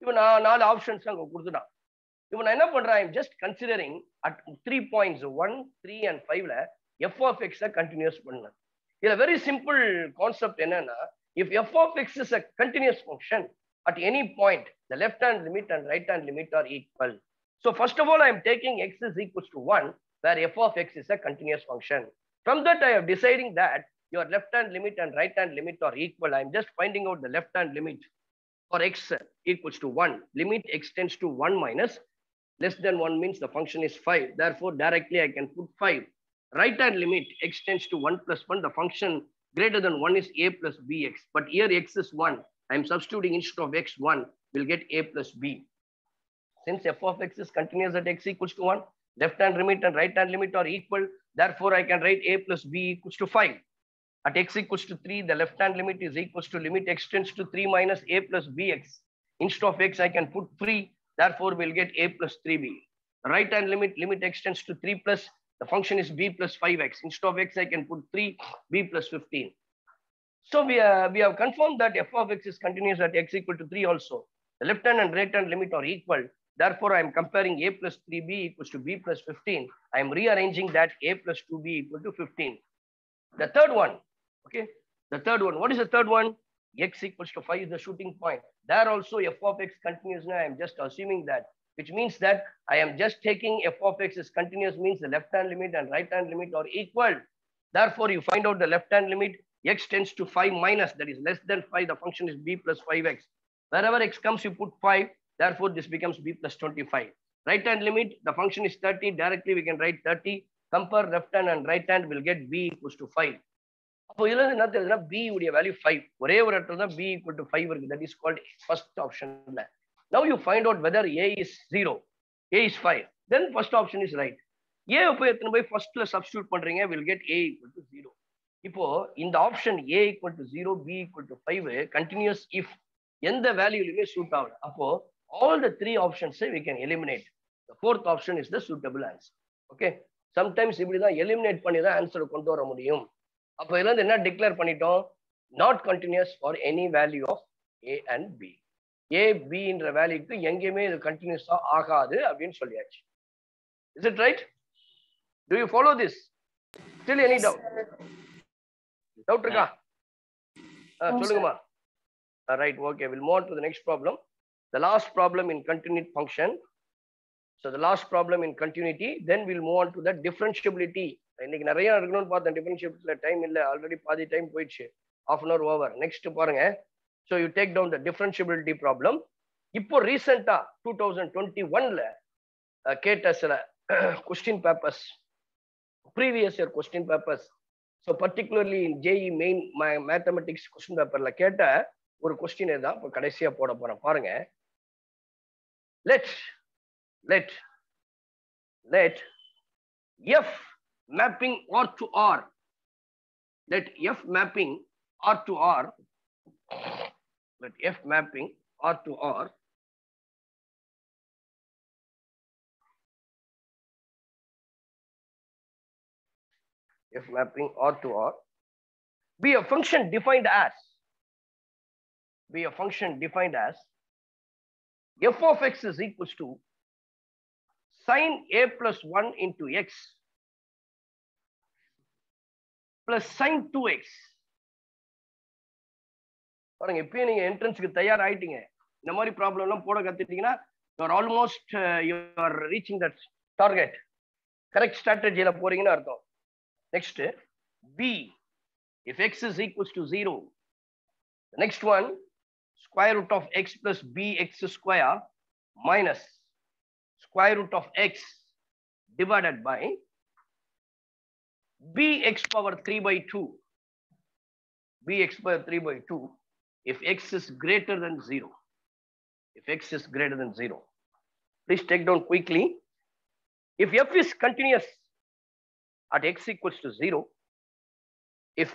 Even all options are கொடுத்துட்டான். Even I am just considering at 3 points 1, 3 and 5 la f of x a continuous பண்ணு. இதுல very simple concept என்னன்னா, if f of x is a continuous function at any point, the left hand limit and right hand limit are equal. So first of all, I am taking x is equals to 1 where f of x is a continuous function. From that I am deciding that your left hand limit and right hand limit are equal. I am just finding out the left hand limit. for x equals to 1, limit x tends to 1 minus less than 1 means the function is 5. Therefore, directly I can put 5. Right hand limit x tends to 1 plus 1. The function greater than 1 is a plus bx. But here x is 1. I am substituting instead of x 1. We'll get a plus b. Since f of x is continuous at x equals to 1, left hand limit and right hand limit are equal. Therefore, I can write a plus b equals to 5. At x equals to 3, the left hand limit is equals to limit x tends to 3 minus a plus bx. Instead of x, I can put 3. Therefore, we'll get a plus 3b. The right hand limit x tends to 3 plus, the function is b plus 5x. Instead of x, I can put 3, b plus 15. So we have confirmed that f of x is continuous at x equal to 3 also. The left hand and right hand limit are equal. Therefore, I am comparing a plus 3b equals to b plus 15. I am rearranging that a plus 2b equal to 15. The third one, okay? The third one, what is the third one? X equals to 5 is the shooting point. There also f of x continuous. Now I am just assuming that, which means that I am just taking f of x is continuous means the left hand limit and right hand limit are equal. Therefore, you find out the left hand limit, x tends to 5 minus, that is less than 5. The function is b plus 5x. Wherever x comes, you put 5. Therefore, this becomes b plus 25. Right hand limit, the function is 30. Directly, we can write 30. Compare left hand and right hand, will get b equals to 5. அப்போ இதுல என்ன தெரியுதுன்னா b உடைய value 5. ஒரே ஒரு இடத்துல தான் b equal to 5 இருக்கு. That is called first option. Now you find out whether a is 0, a is 5. Then first option is right. a போய் எத்தனை போய் firstல substitute பண்றீங்க, will get a equal to 0. இப்போ இந்த option a equal to 0, b equal to 5 continuous if எந்த வேல்யூலயுமே suit ஆகல. அப்போ all the three options we can eliminate. The fourth option is the suitable answer. Okay. Sometimes இப்படி தான் eliminate பண்ணி தான் answer கொண்டு வர முடியும். அப்போ இதுல இருந்து என்ன டிக்ளேர் பண்ணிட்டோம்? Not continuous for any value of a and b. a b என்ற வேல்யூக்கு எங்கேயுமே இது கண்டினியூஸா ஆகாது அப்படின்னு சொல்லியாச்சு. Is it right? Do you follow this? Still any doubt? Doubt இருக்கா? சொல்லுங்கம்மா. Right, okay, we'll move on to the next problem. The last problem in continuity function. So the last problem in continuity, then we'll move on to the differentiability. இன்னைக்கு நிறைய இருக்கணும்னு பார்த்தேன். டிஃபரன்ஷியபிலிட்டில time இல்லை, already பாதி time போயிடுச்சு. half an hour over. Next பாருங்க. So you take down the differentiability problem. இப்போ ரீசெண்டா 2021ல கேட்ட சில question papers, previous year question papers, so particularly JEE main mathematics question பேப்பர்ல கேட்ட ஒரு கொஸ்டினை தான் இப்போ கடைசியா போட போறேன். பாருங்க. Let f mapping R to R. Let f mapping R to R. Let f mapping R to R. F mapping R to R be a function defined as f of x is equals to sin a plus 1 into x plus sin 2x. பாருங்க, இப்பயே நீங்க என்ட்ரன்ஸ்க்கு தயார் ஆயிட்டீங்க. இந்த மாதிரி problem எல்லாம் போட கத்துட்டீங்கன்னா you are almost you are reaching that target. Correct ஸ்ட்ராட்டஜியில போறீங்கன்னு அர்த்தம். Next, b, if x is equals to 0, the next one, square root of x plus bx square minus square root of x divided by bx power 3 by 2. Bx power 3 by 2 if x is greater than 0. If x is greater than 0. Please take down quickly. If f is continuous at x equals to 0, if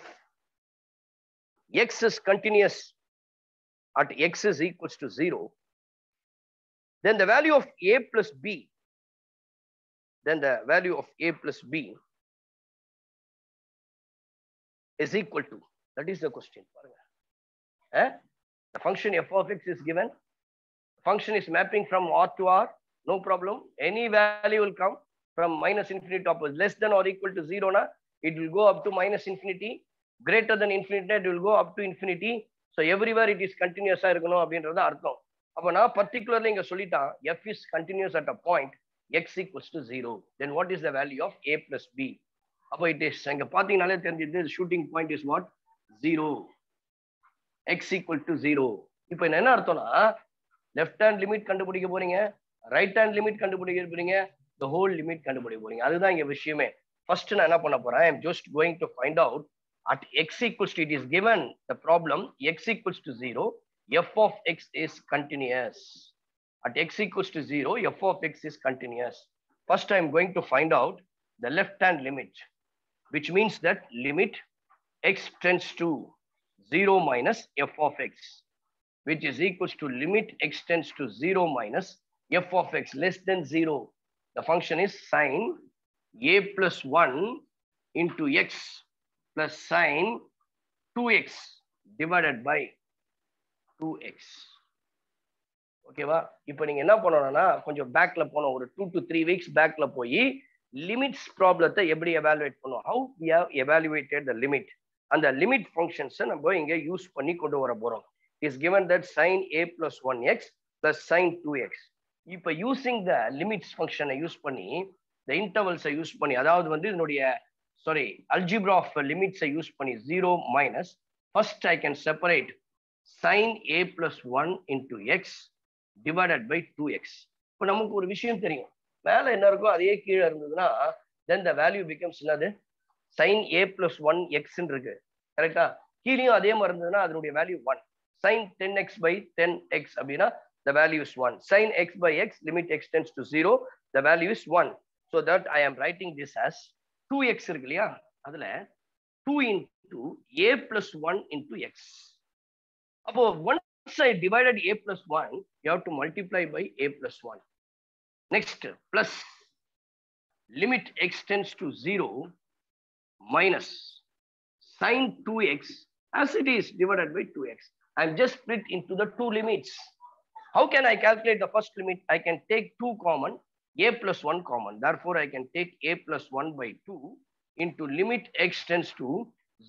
x is continuous at x is equals to 0, then the value of a plus b, is equal to, that is the question. The function f of x is given. The function is mapping from R to R, no problem. Any value will come from minus infinity to less than or equal to 0 na, it will go up to minus infinity. Greater than infinity, it will go up to infinity. So everywhere it is continuous ah irukano அப்படின்றது அர்த்தம். அப்ப நான் பர்టిక్యులர்லி இங்க சொல்லிட்டான் f is continuous at a point x equals to 0. Then what is the value of a plus b? அப்ப it is இங்க பாத்தீங்கனாலே தெரிஞ்சிது shooting point is what? 0. X equal to 0. இப்போ என்ன அர்த்தம்னா லெஃப்ட் ஹேண்ட் லிமிட் கண்டுபிடிக்க போறீங்க, ரைட் ஹேண்ட் லிமிட் கண்டுபிடிக்க போறீங்க, the whole லிமிட் கண்டுபிடிக்க போறீங்க. அதுதான் இங்க விஷயமே. ஃபர்ஸ்ட் நான் என்ன பண்ண போறேன், I am just going to find out at x equals to, it is given the problem x equals to 0, f of x is continuous. At x equals to 0, f of x is continuous. First I am going to find out the left hand limit, which means that limit x tends to 0 minus f of x, which is equals to limit x tends to 0 minus f of x less than 0. The function is sine a plus 1 into x plus sine 2x divided by 2x. ஓகேவா? இப்போ நீங்க என்ன பண்ணணும்னா கொஞ்சம் பேக்ல போனோம், ஒரு 2 to 3 weeks பேக்ல போய் லிமிட்ஸ் ப்ராப்ளத்தை எப்படி எவாலுவேட் பண்ணுவோம், how we have evaluated the limit, அந்த லிமிட் ஃபங்க்ஷன்ஸை நம்ம இங்க யூஸ் பண்ணி கொண்டு வர போறோம். is given that sine a plus 1x plus sine 2x. இப்போ யூசிங் த லிமிட்ஸ் ஃபங்க்ஷனை யூஸ் பண்ணி, the இன்டர்வல்ஸை யூஸ் பண்ணி, அதாவது வந்து இதனுடைய அல்ஜிப்ரா ஆஃப் லிமிட்ஸை யூஸ் பண்ணி 0 minus, first I can separate sine a plus 1 into x divided by 2x. இப்போ நமக்கு ஒரு விஷயம் தெரியும், மேல என்ன இருக்கோ அதே கீழே இருந்ததுன்னா then the value becomes என்னது, sine a plus 1x இருக்கு கரெக்டா, கீழேயும் அதே மாதிரி இருந்ததுன்னா அதனுடைய value 1. Sin 10x by 10x அப்படின்னா the value is 1. Sin x by x, limit x tends to 0, the value is 1. So that I am writing this as 2x இருக்கு இல்லையா, அதுல 2 into a plus 1 into x. அப்போ once I divided a plus 1, you have to multiply by a plus 1. Next, plus limit x tends to 0 minus sin 2x as it is divided by 2x. I'm just split into the two limits. How can I calculate the first limit? I can take 2 common, a plus 1 common. Therefore, I can take a plus 1 by 2 into limit x tends to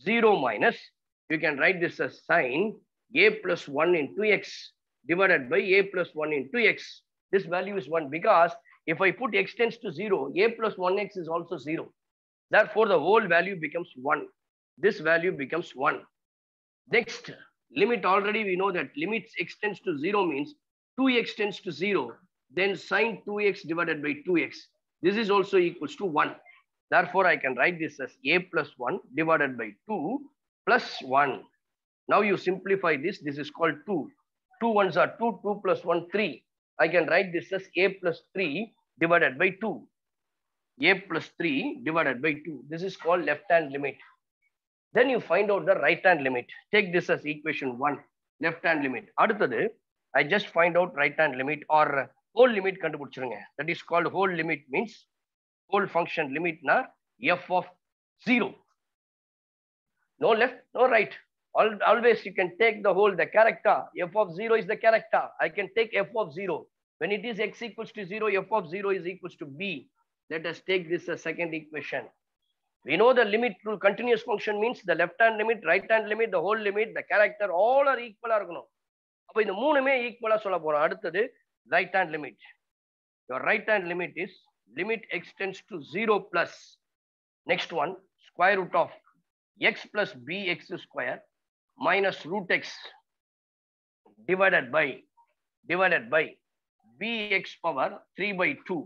0 minus, you can write this as sin a plus 1 into x divided by a plus 1 into x. This value is 1 because if I put x tends to 0, a plus 1x is also 0. Therefore, the whole value becomes 1. This value becomes 1. Next, limit, already we know that limits x tends to 0 means 2x tends to 0, then sine 2x divided by 2x. This is also equals to 1. Therefore, I can write this as a plus 1 divided by 2 plus 1. Now you simplify this. This is called 2. 2 ones are 2. 2 plus 1, 3. I can write this as a plus 3 divided by 2. A plus 3 divided by 2. This is called left hand limit. Then you find out the right hand limit. Take this as equation 1, left hand limit. அடுத்தது, I just find out right hand limit or whole limit கண்டுபிடிச்சிருங்க. That is called whole limit, means whole function limit na f of 0. No left, no right. Always you can take the whole, the character. F of 0 is the character. I can take f of 0. When it is x equals to 0, f of 0 is equals to b. Let us take this as second equation. We know the limit rule, continuous function means the left hand limit, right hand limit, the whole limit, the character, all are equal இருக்கணும். அப்ப இந்த மூணுமே ஈக்குவலா சொல்ல போறோம். அடுத்தது right hand limit. Your right hand limit is limit x tends to 0 plus, next one, square root of x plus bx square minus root x divided by bx power 3 by 2.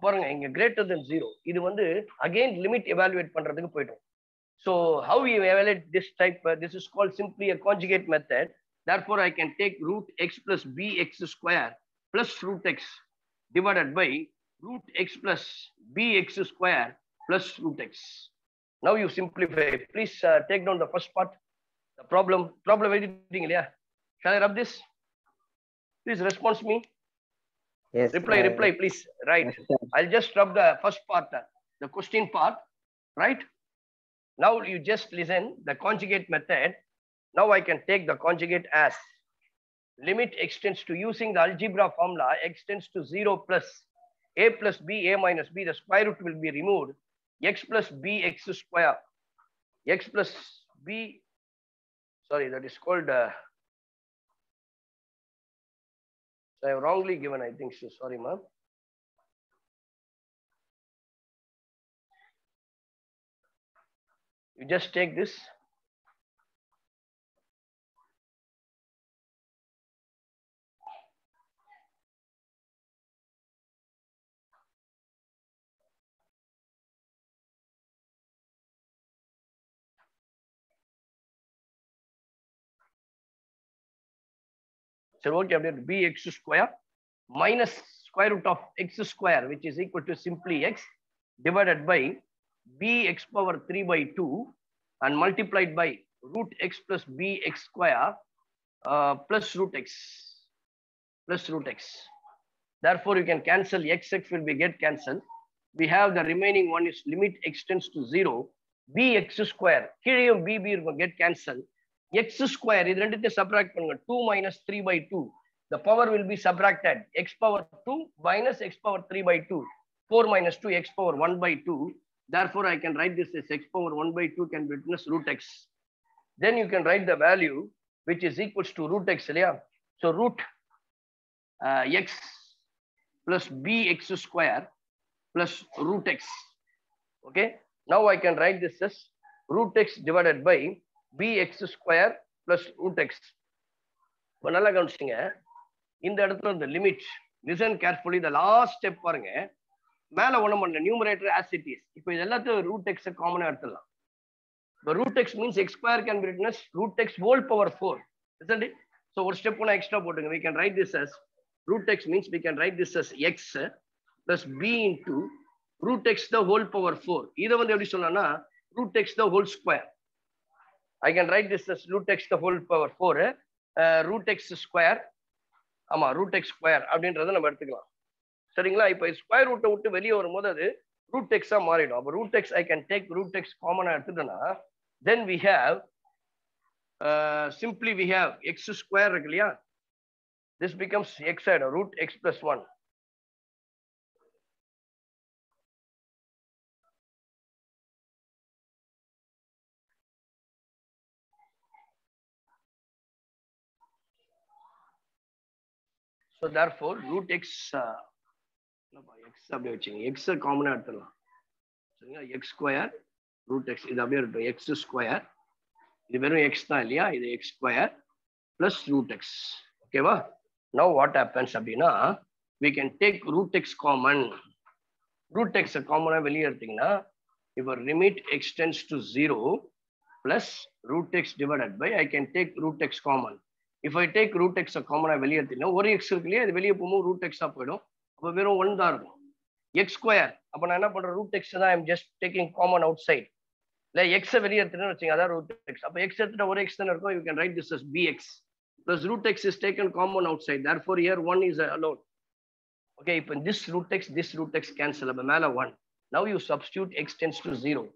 பாருங்க, இங்க greater than 0. இது வந்து again limit evaluate பண்றதுக்கு போயிடும். So how we evaluate this type? This is called simply a conjugate method. Therefore, I can take root x plus bx square plus root x divided by root x plus bx square plus root x. Now you simplify. Please take down the first part. The problem editing இல்லையா? Shall I rub this? Please respond me. Yes. Reply, please. Right. Yes, I'll just rub the first part, the question part. Right. Now you just listen. The conjugate method. Now I can take the conjugate as limit x tends to, using the algebra formula, x tends to 0 plus a plus b, a minus b. The square root will be removed. X plus b x square. X plus b. Sorry, that is called. I have wrongly given, I think so. Sorry, ma'am. You just take this. So okay, bx square minus square root of x square, which is equal to simply x divided by bx power 3 by 2 and multiplied by root x plus bx square plus root x. Therefore, you can cancel x will be get cancelled. We have the remaining one is limit extends to 0. Bx square. Here b will get cancelled. X square is subtract 2 minus 3 by 2. The power will be subtracted. X power 2 minus x power 3 by 2. 4 minus 2 x power 1 by 2. Therefore, I can write this as x power 1 by 2 can be written as root x. Then you can write the value which is equals to root x. So root x plus bx square plus root x. Okay. Now I can write this as root x divided by bx square plus root x. But நல்லா கவனிச்சிங்க, இந்த இடத்துல the limit, listen carefully, the last step பாருங்க, மேல ஒண்ணும் பண்ணல, numerator as it is. இப்போ இது எல்லாத்தையும் root x காமனா எடுத்துடலாம். The root x means x square can be written as root x whole power 4, isn't it? So ஒரு step ஒண்ணா extra போட்டுங்க. We can write this as root x means we can write this as x plus b into root x the whole power 4. இதை வந்து எப்படி சொல்லலாம்னா root x the whole square. I can write this as root x the whole power 4, root x square, ஆமா root x square அப்படின்றத நம்ம எடுத்துக்கலாம். சரிங்களா? இப்போ ஸ்கொயர் ரூட்டை விட்டு வெளியே வரும்போது அது root x மாறிடும். அப்போ root x I can take root x காமனா எடுத்துட்டேன்னா then we have simply we have x square இருக்கு இல்லையா? This becomes x side root x plus 1. So therefore root x x common எடுத்துடலாம். சரிங்களா? x square root x இது அப்படியே இருக்கும். x square இது வெறும் x தான் இல்லையா? இது x square plus root x. ஓகேவா? Now what happens அப்படின்னா we can take root x common. Root x common வெளியே எடுத்தீங்கன்னா if limit extends to 0 plus root x divided by I can take root x common. If I take root x common வெளியே எடுத்தீங்கன்னா ஒரு x இருக்கு இல்லையா? இது வெளியே போகும்போது root x போயிடும். அப்போ வெறும் 1 தான் இருக்கும். x square அப்போ நான் என்ன பண்றேன்? root x தான் I'm just taking common outside. இல்லை x வெளியே எடுத்துன்னு வச்சுங்க, அதான் root x. அப்போ x எடுத்துட்டா ஒரு x தானே இருக்கும். You can write this as bx plus root x is taken common outside. Therefore here 1 is allowed. Okay, இப்போ this root x cancel. அப்போ மேலே 1. Now you substitute x tends to 0.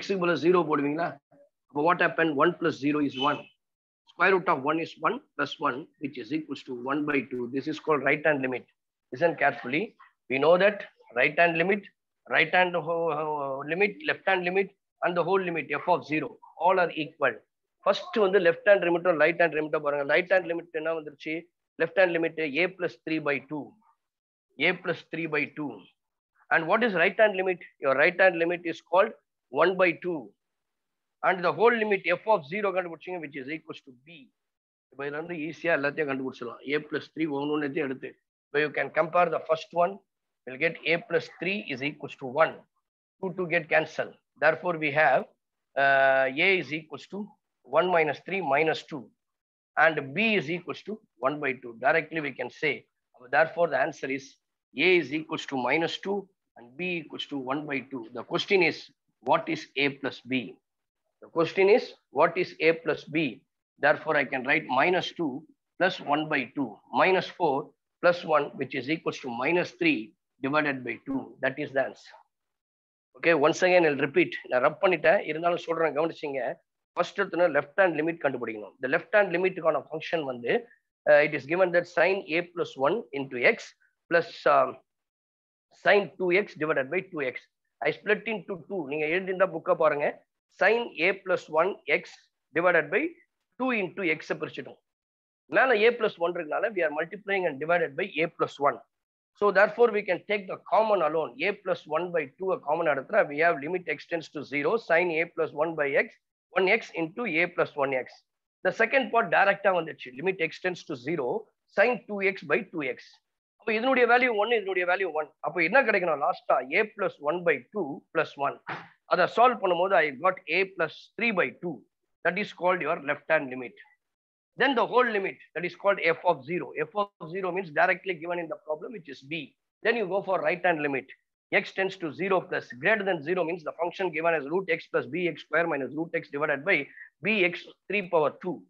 x க்கு 0 போடுவீங்களா? அப்போ what happened? 1 plus 0 is 1. Square root of 1 is 1 plus 1, which is equals to 1 by 2. This is called right hand limit. Listen carefully. We know that right hand limit, limit, left hand limit, and the whole limit f of 0 all are equal. First வந்து left hand limit and right hand limit பாருங்க. Right hand limit என்ன வந்துருச்சு? Left hand limit a plus 3 by 2. A plus 3 by 2. And what is right hand limit? Your right hand limit is called 1 by 2. And the whole limit f of 0 கண்டுபிடிச்சிங்க, which is equals to b. இப்போ இதுல இருந்து ஈஸியா எல்லாத்தையும் கண்டுபிடிச்சிடலாம். A plus 3 ஒவ்வொன்றையும் எடுத்து. So you can compare the first one. We'll get a plus 3 is equals to 1. 2 get cancelled. Therefore, we have a is equals to 1 minus 3 minus 2. And b is equals to 1 by 2. Directly we can say. Therefore, the answer is a is equals to minus 2 and b equals to 1 by 2. The question is, what is a plus b? The question is, what is a plus b? Therefore, I can write minus 2 plus 1 by 2 minus 4 plus 1, which is equals to minus 3 divided by 2. That is the answer. Okay, once again, I'll repeat. நான் ரப் பண்ணிட்டேன், இருந்தாலும் சொல்றேன் கவனிச்சிங்க. First left hand limit கண்டுபிடிக்கணும். The left hand limit கான function வந்து it is given that sin a plus 1 into x plus sin 2x divided by 2x. I split into 2. நீங்க எழுதிருந்தா புக்க பாருங்க. Sin a plus 1 x divided by 2 into x பிரிச்சிட்டோம். மேல a plus 1 இருக்கனால we are multiplying and divided by a plus 1. So therefore we can take the common alone. A plus 1 by 2 a common எடுத்துட்டா we have limit extends to 0 sin a plus 1 by x 1x into a plus 1x. The second part directா வந்துச்சு. Limit extends to 0 sin 2x by 2x. அப்போ இதனுடைய value 1, இதனுடைய value 1. அப்போ என்ன கிடைக்கணும்? லாஸ்டா a plus 1 by 2 plus 1. அதை solve பண்ணும்போது I got a plus 3 by 2. That is called your left hand limit. Then the whole limit, that is called f of 0. F of 0 means directly given in the problem, which is b. Then you go for right hand limit. X tends to 0 plus greater than 0 means the function given as root x plus bx square minus root x divided by bx 3 power 2.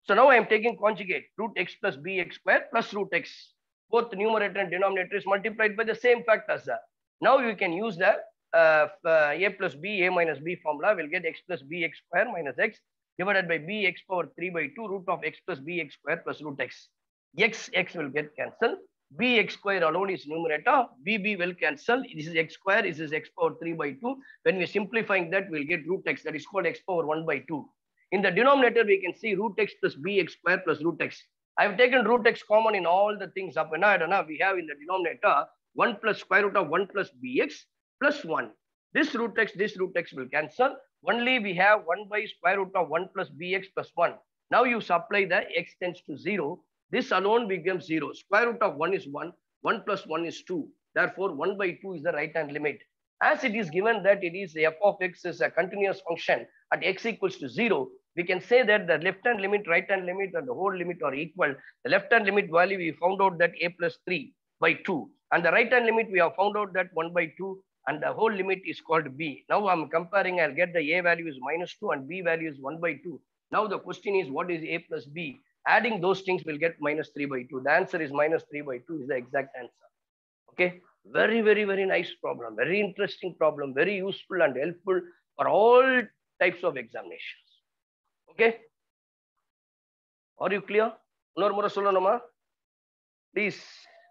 So now I am taking conjugate root x plus bx square plus root x. Both numerator and denominator is multiplied by the same factors. Now you can use the a plus b, a minus b formula. Will get x plus bx square minus x divided by bx power 3 by 2 root of x plus bx square plus root x. X will get cancelled. Bx square alone is numerator. Bb will cancel. This is x square. This is x power 3 by 2. When we are simplifying that, we'll get root x. That is called x power 1 by 2. In the denominator, we can see root x plus bx square plus root x. I have taken root x common in all the things up and down. We have in the denominator 1 plus square root of 1 plus bx plus 1. This root x will cancel. Only we have 1 by square root of 1 plus bx plus 1. Now you supply the x tends to 0. This alone becomes 0. Square root of 1 is 1. 1 plus 1 is 2. Therefore, 1 by 2 is the right hand limit. As it is given that it is f of x is a continuous function at x equals to 0, we can say that the left hand limit, right hand limit, and the whole limit are equal. The left hand limit value, we found out that a plus 3 by 2. And the right hand limit, we have found out that 1 by 2. And the whole limit is called b. Now I'm comparing, I'll get the a value is minus 2 and b value is 1 by 2. Now the question is, what is a plus b? Adding those things will get minus 3 by 2. The answer is minus 3 by 2 is the exact answer. Okay. Very, very, very nice problem. Very interesting problem. Very useful and helpful for all types of examinations. Okay. Are you clear? Please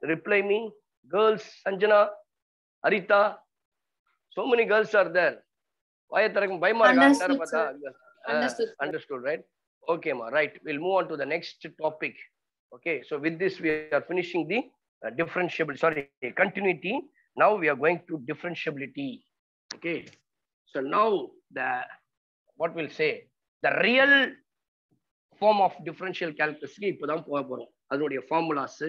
reply me. Girls, Sanjana, Arita. So many girls are there. Understood, sir. Understood, right? Okay, ma. Right. We'll move on to the next topic. Okay. So with this, we are finishing the continuity. Now we are going to differentiability. Okay. So now what we'll say, the real form of differential calculus. Formulas.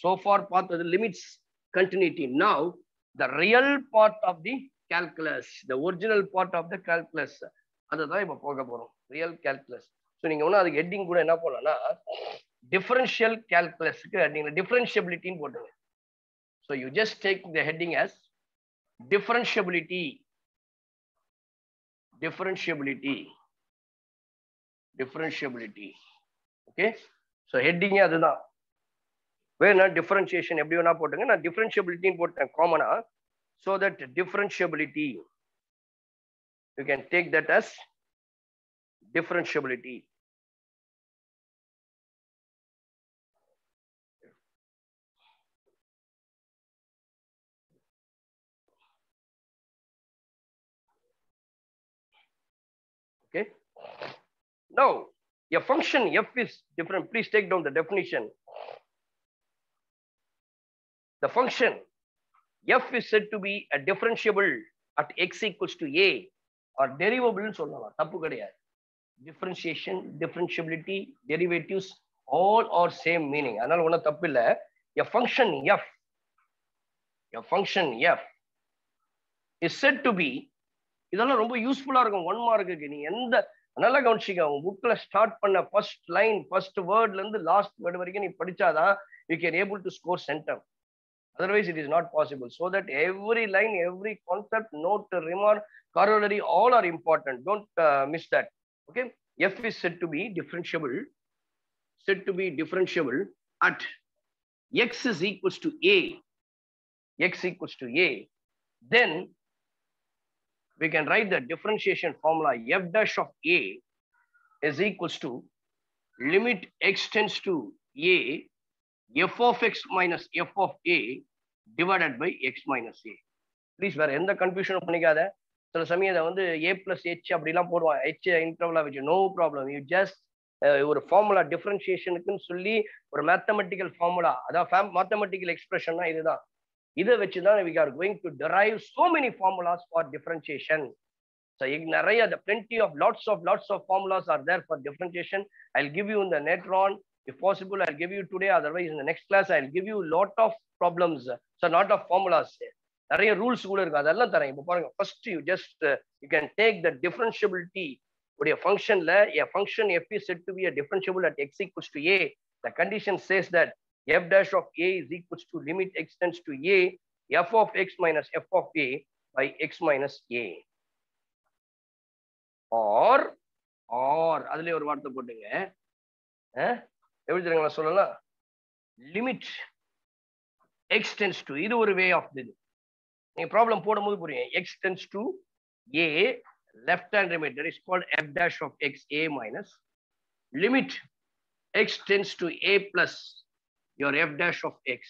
So far, part of the limits, continuity. Now, the real part of the calculus, the original part of the calculus. Real calculus. So, you have heading differential calculus. Differentiability. So, you just take the heading as differentiability. Differentiability. Okay. So, heading is where differentiation differentiability common, so that differentiability, you can take that as differentiability. Okay. Now, a function f is different. Please take down the definition. The function f is said to be a differentiable at x equals to a or derivable. Differentiation, differentiability, derivatives, all are same meaning. A function f is said to be, இதெல்லாம் ரொம்ப யூஸ்ஃபுல்லா இருக்கும் 1 மார்க்குக்கு. நீ எந்த நல்லா கவனிச்சிக்க, உன் புக்ல ஸ்டார்ட் பண்ண ஃபர்ஸ்ட் லைன் ஃபர்ஸ்ட் வேர்ட்ல இருந்து லாஸ்ட் வேர்ட் வரைக்கும் நீ படிச்சாதான் you can able to score center. Otherwise it is not possible. So that every line, every concept, note, remark, corollary, all are important. Don't miss that. Okay. F is said to be differentiable at x is equals to a. X equals to a. Then we can write the differentiation formula. F dash of a is equals to limit x tends to a, f of x minus f of a divided by x minus a. Please, வேற எந்த கன்ஃபியூஷனும் பண்ணிக்காத. சில சமயம் அதை வந்து a plus h அப்படிலாம் போடுவாங்க. h இன்டர்வலா வச்சு no problem. You just ஒரு ஃபார்முலா டிஃபரன்ஷியேஷனுக்குன்னு சொல்லி ஒரு மேத்தமெட்டிக்கல் ஃபார்முலா, அதாவது மேத்தமெட்டிக்கல் எக்ஸ்பிரஷன்னா இதுதான். இதை வச்சுதான் we are going to derive so many formulas for differentiation. So நிறைய plenty of lots of formulas are there for differentiation. I'll give you in the later on. If possible, I'll give you today. Otherwise, in the next class, I'll give you lot of problems. So lot of formulas. நிறைய rules கூட இருக்கு. அதெல்லாம் தரேன். இப்போ பாருங்க, first you can take the differentiability உடைய ஃபங்க்ஷன்ல a function f is said to be a differentiable at x equals to a. The condition says that f dash of a is equals to limit x tends to a f of x minus f of a by x minus a. Or அதுல ஒரு வார்த்தை போட்டுங்க. எப்படி தெரியுங்களா சொல்லலாம்? limit x tends to, இது ஒரு way of இது. நீங்க ப்ராப்ளம் போடும்போது புரியும். x tends to a, left hand remainder is called f dash of x a minus limit x tends to a plus your f dash of x,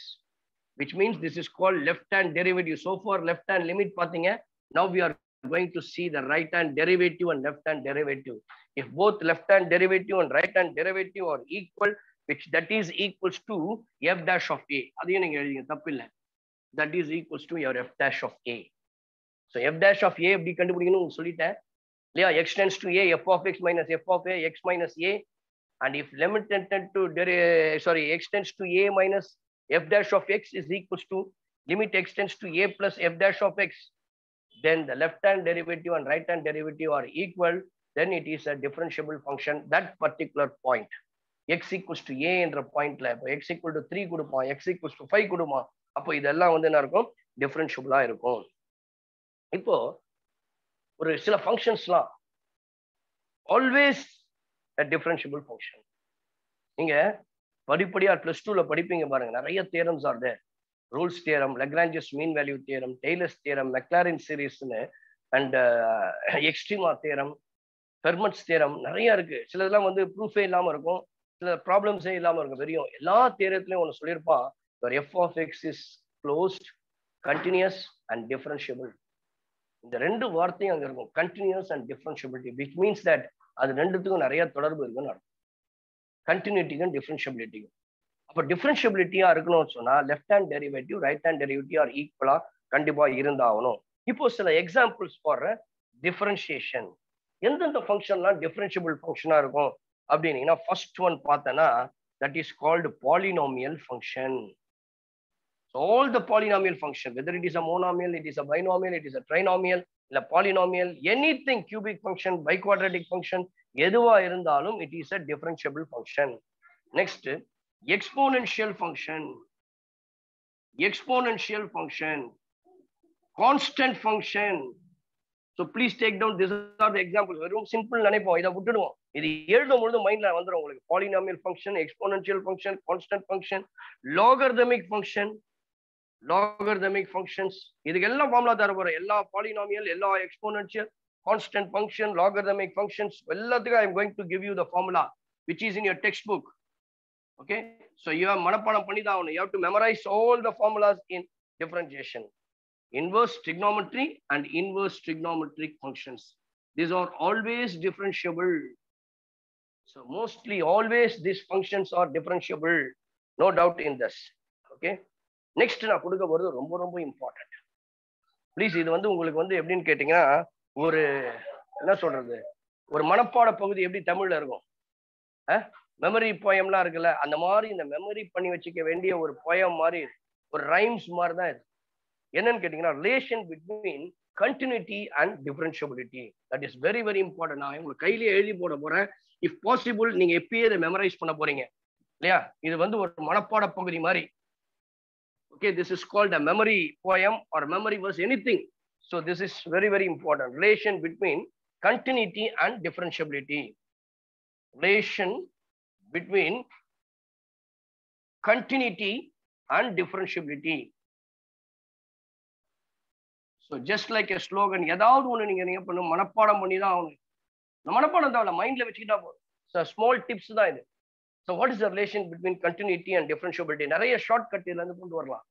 which means this is called left hand derivative. So far left hand limit பாத்தீங்க. Now we are going to see the right hand derivative and left hand derivative. If both left hand derivative and right hand derivative are equal, which that is equals to f dash of a, அதையும் நீங்க எழுதிங்க, தப்பு இல்லை. That is equals to your f dash of a. So f dash of a எப்படி கண்டுபிடிக்கணும் சொல்லிட்டேன் இல்லையா? x tends to a, f of x minus f of a, x minus a. And if limit tend to x tends to a minus f dash of x is equals to limit x tends to a plus f dash of x, then the left hand derivative and right hand derivative are equal, then it is a differentiable function. That particular point x equals to a என்ற பாயிண்ட்ல x equal to 3 கொடுப்பான், x equals to 5 கொடுப்பான். அப்போ இதெல்லாம் வந்து என்ன இருக்கும்? டிஃபரன்ஷியபிளா இருக்கும். இப்போ ஒரு சில ஃபங்க்ஷன்ஸ்லாம் ஆல்வேஸ் a differentiable function. நீங்க படிப்படியா +2 ல படிப்பீங்க பாருங்க, நிறைய theorems are there. Rolle's theorem, Lagrange's mean value theorem, Taylor's theorem, Maclaurin சீரிஸ்னு and extrema theorem, Fermat's theorem, நிறைய இருக்கு. சிலதெல்லாம் வந்து ப்ரூஃபே இல்லாம இருக்கும், சில ப்ராப்ளம்ஸே இல்லாம இருக்கும். வெறும் எல்லா தியரத்திலையும் ஒன்று சொல்லியிருப்பான், f of x is closed, continuous and differentiable. இந்த ரெண்டு வார்த்தையும் அங்க இருக்கும், continuous and differentiability, which means that அது ரெண்டுத்துக்கும் நிறைய தொடர்பு இருக்குன்னு அர்த்தம். கண்டினியூட்டிக்கும் டிஃபரன்ஷியபிலிட்டிக்கும். அப்போ டிஃபரன்ஷியபிலிட்டியா இருக்கணும்னு சொன்னா left hand derivative right hand derivative are ஈக்குவலா கண்டிப்பா இருந்தாகணும். இப்போ சில எக்ஸாம்பிள்ஸ் போடுற டிஃபரன்ஷியேஷன், எந்தெந்த ஃபங்க்ஷன்லாம் டிஃபரன்ஷியபிள் ஃபங்க்ஷனா இருக்கும் அப்படின்னீங்கன்னா, ஃபர்ஸ்ட் ஒன் பார்த்தனா that is called polynomial function. So all the polynomial function, whether it is a monomial, it is a binomial, it is a trinomial, இல்ல polynomial, anything, cubic function, biquadratic function, எதுவா இருந்தாலும் it is a differentiable function. Next, exponential function, constant function. So please take down, these are the examples. வெறும் simple நினைப்போம், இதை விட்டுடுவோம். இது எழுதும் பொழுது மைண்ட்ல வந்துடும் உங்களுக்கு. Polynomial function, exponential function, constant function, logarithmic function, logarithmic functions, இதுக்கெல்லாம் ஃபார்முலா தர போறேன். எல்லா பாலினாமியல், எல்லா exponential, constant function, logarithmic functions எல்லாத்துக்கும் I am going to give you the formula which is in your textbook. Okay, so you have மனப்பாடம் பண்ணி தான் ஆகணும். You have to memorize all the formulas in differentiation. Inverse trigonometry and inverse trigonometric functions, these are always differentiable. So mostly always these functions are differentiable, no doubt in this. Okay, next நான் கொடுக்க போறது ரொம்ப ரொம்ப important. Please இது வந்து உங்களுக்கு வந்து எப்படின்னு கேட்டீங்கன்னா, ஒரு என்ன சொல்றது, ஒரு மனப்பாட பகுதி எப்படி தமிழ்ல இருக்கும், மெமரி போயம்லாம் இருக்குல்ல, அந்த மாதிரி இந்த மெமரி பண்ணி வச்சுக்க வேண்டிய ஒரு போயம் மாதிரி, ஒரு ரைம்ஸ் மாதிரி தான் இது. என்னன்னு கேட்டீங்கன்னா, relation between continuity and differentiability, that is very very important. நான் உங்களுக்கு கையிலேயே எழுதி போட போறேன். இஃப் பாசிபிள் நீங்க எப்பயே இதை மெமரைஸ் பண்ண போறீங்க இல்லையா? இது வந்து ஒரு மனப்பாட பகுதி மாதிரி. Okay, this is called a memory poem or memory verse, anything. So this is very very important. Relation between continuity and differentiability. Relation between continuity and differentiability. So just like a slogan, ஏதாவது ஒண்ணு நீங்க என்ன பண்ணணும், மனப்பாடம் பண்ணி தான் ஆகணும். மனப்பாடம் தான் இல்ல, மைண்ட்ல வச்சுக்கிட்டா போதும். So small tips தான் இது. So what is the relation between continuity and differentiability? நிறைய ஷார்ட்கட் இதுல இருந்து கொண்டு வரலாம்.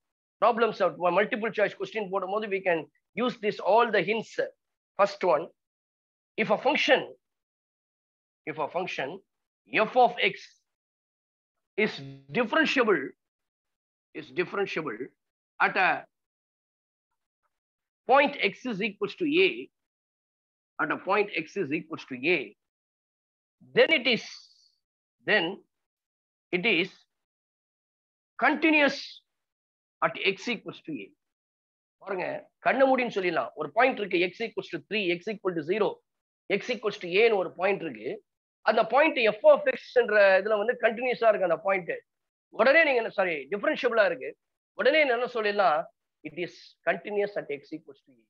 Problems out, multiple choice question போடும்போது we can use this all the hints. First one, if a function f of x is differentiable at a point x is equals to a, then it is continuous at x equals to a. பாருங்க, கண்ண மூடின்னு சொல்லிடலாம். ஒரு point இருக்கு, x equals to 3, x equal to 0. x equals to a ன்னு ஒரு point இருக்கு. அந்த point f of x என்ற இதுல வந்து கண்டினியூஸா இருக்கு அந்த பாயிண்ட். உடனே நீங்க சாரி டிஃபரன்ஷியபிளா இருக்கு. உடனே என்ன சொல்லிடலாம், it is continuous at x equals to a.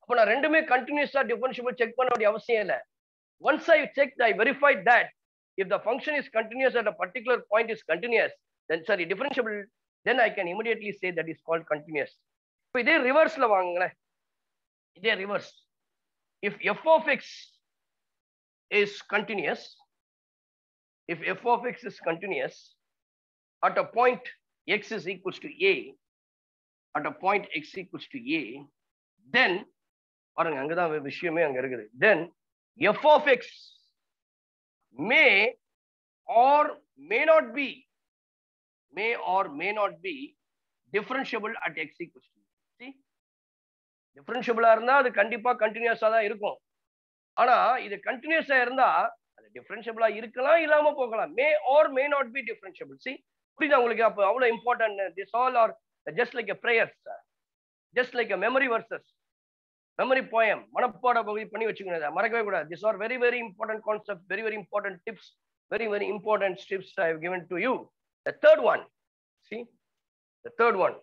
அப்ப நான் ரெண்டுமே கண்டினியூஸா டிஃபரன்ஷியபிள் செக் பண்ண வேண்டிய அவசியம் இல்லை. Once I checked, I verified that if the function is continuous at a particular point is continuous, then sorry, differentiable, then I can immediately say that is called continuous. So இதே ரிவர்ஸ்ல வாங்குங்களேன். இதே reverse. If f of x is continuous, if f of x is continuous at a point x is equals to a, at a point x equals to a, then பாருங்க அங்கதான் விஷயமே அங்க இருக்குது. Then f of x may or may not be differentiable at x equals to. See, differentiable இருந்தா அது கண்டிப்பா கண்டினியூஸா தான் இருக்கும். ஆனா இது கண்டினியூஸா இருந்தா அது டிஃபரன்ஷியபிளா இருக்கலாம், இல்லாம போகலாம். may or may not be differentiable. See, புரியுதா உங்களுக்கு? அப்ப அவ்வளவு important. this all are just like a prayers, just like a memory verses, memory poem, மனப்பாட பகுதி பண்ணி வச்சுக்கணும், மறக்கவே கூடாது. These are very very important concepts, very very important tips, very very important tips I have given to you. The third one, see, the third one,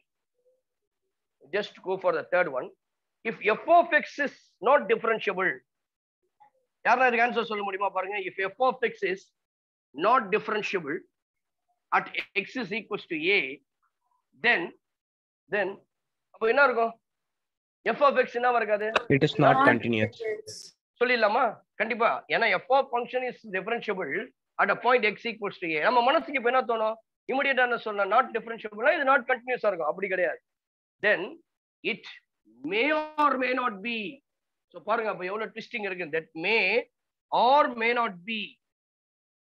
just go for the third one. If f of x is not differentiable, யாரா இதுக்கு answer சொல்ல முடியுமா பாருங்க? If f of x is not differentiable at x is equals to a, then அப்ப என்ன இருக்கும்? f of x என்ன இருக்காது? It is not continuous. சொல்லிடலாமா? கண்டிப்பா. ஏன்னா f of function is differentiable at a point x equals to a. நம்ம மனசுக்கு இப்ப என்ன தோணும்? இமிடியேட்டா என்ன சொன்னா, நாட் டிஃபரன்ஷியபிளா இது நாட் கண்டினியூஸா இருக்கும். அப்படி கிடையாது. Then it may or may not be. So பாருங்க அப்ப எவ்வளவு ட்விஸ்டிங் இருக்கு. that may or may not be.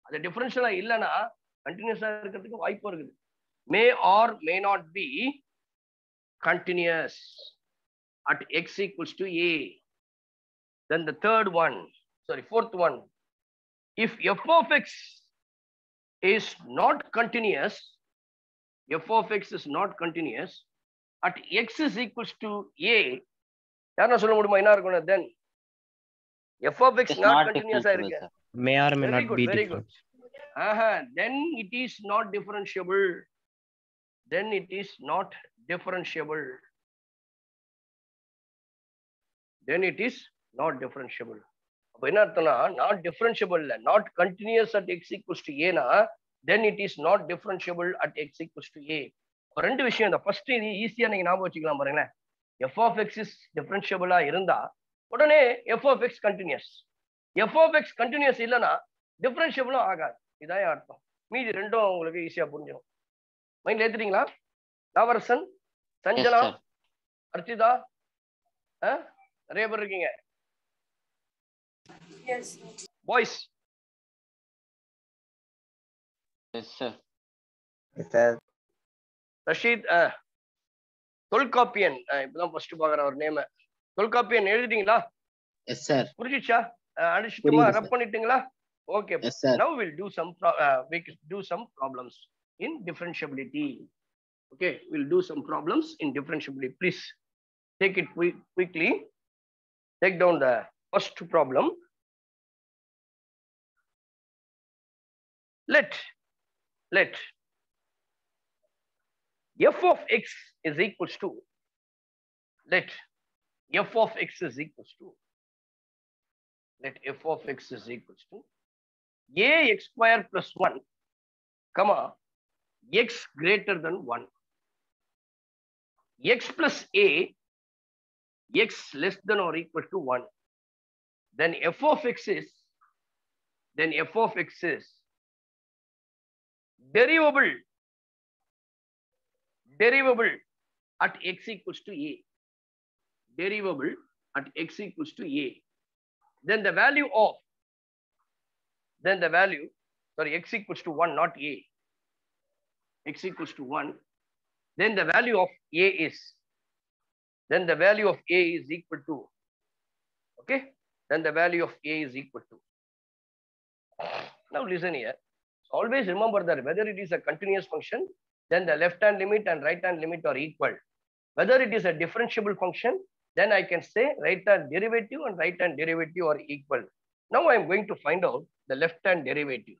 அது டிஃபரன்ஷியலா இல்லனா கண்டினியூஸா இருக்கிறதுக்கு வாய்ப்பு இருக்குது. may or may not be continuous at x equals to a. Then the third one, sorry, fourth one, if f of x is not continuous, f of x is not continuous at x is equals to a, யாரா சொல்ல முடியுமா என்ன இருக்கும்? then f of x not continuous ஆ இருக்கு. May or may not be very different. good. Then it is not differentiable. Then it is not differentiable. Then it is not differentiable. அப்ப என்ன அர்த்தம்னா, not differentiable இல்ல, not continuous at x equals to a னா, then it is not differentiable at x equals to a. ரெண்டு விஷயம். இந்த first இது ஈஸியா நீங்க ஞாபகம் வச்சுக்கலாம் பாருங்களேன். f of x is differentiable இருந்தா உடனே f of x continuous. f of x continuous இல்லனா differentiable ஆகாது. இதான் அர்த்தம். மீதி ரெண்டும் உங்களுக்கு ஈஸியா புரிஞ்சிடும். மைண்ட்ல ஏத்துறீங்களா? நவரசன், சஞ்சனா, அர்ச்சிதா, நிறைய பேர் இருக்கீங்க. Boys. Yes sir. Yes sir. Rasheed, Tholkappiyan, இப்பதான் ஃபர்ஸ்ட் பாக்குற ஒரு நேம். தொல்காப்பியன் எழுதிட்டீங்களா? Yes sir. புரிஞ்சிச்சா? அடிச்சுட்டுமா ரப் பண்ணிட்டீங்களா? Okay. Now we'll do some problems in differentiability. Okay, we'll do some problems in differentiability. Please take it quickly. Take down the first problem. Let f of x is equals to, let f of x is equals to, let f of x is equals to ax square plus 1, comma, x greater than 1. X plus a, x less than or equal to 1. Then f of x is derivable at x equals to a. Derivable at x equals to a. Then the value, sorry, x equals to 1, not a. X equals to 1. Then the value of a is equal to, okay? Then the value of a is equal to. Now listen here. Always remember that whether it is a continuous function, then the left hand limit and right hand limit are equal. Whether it is a differentiable function, then I can say right hand derivative and right hand derivative are equal. Now I am going to find out the left hand derivative,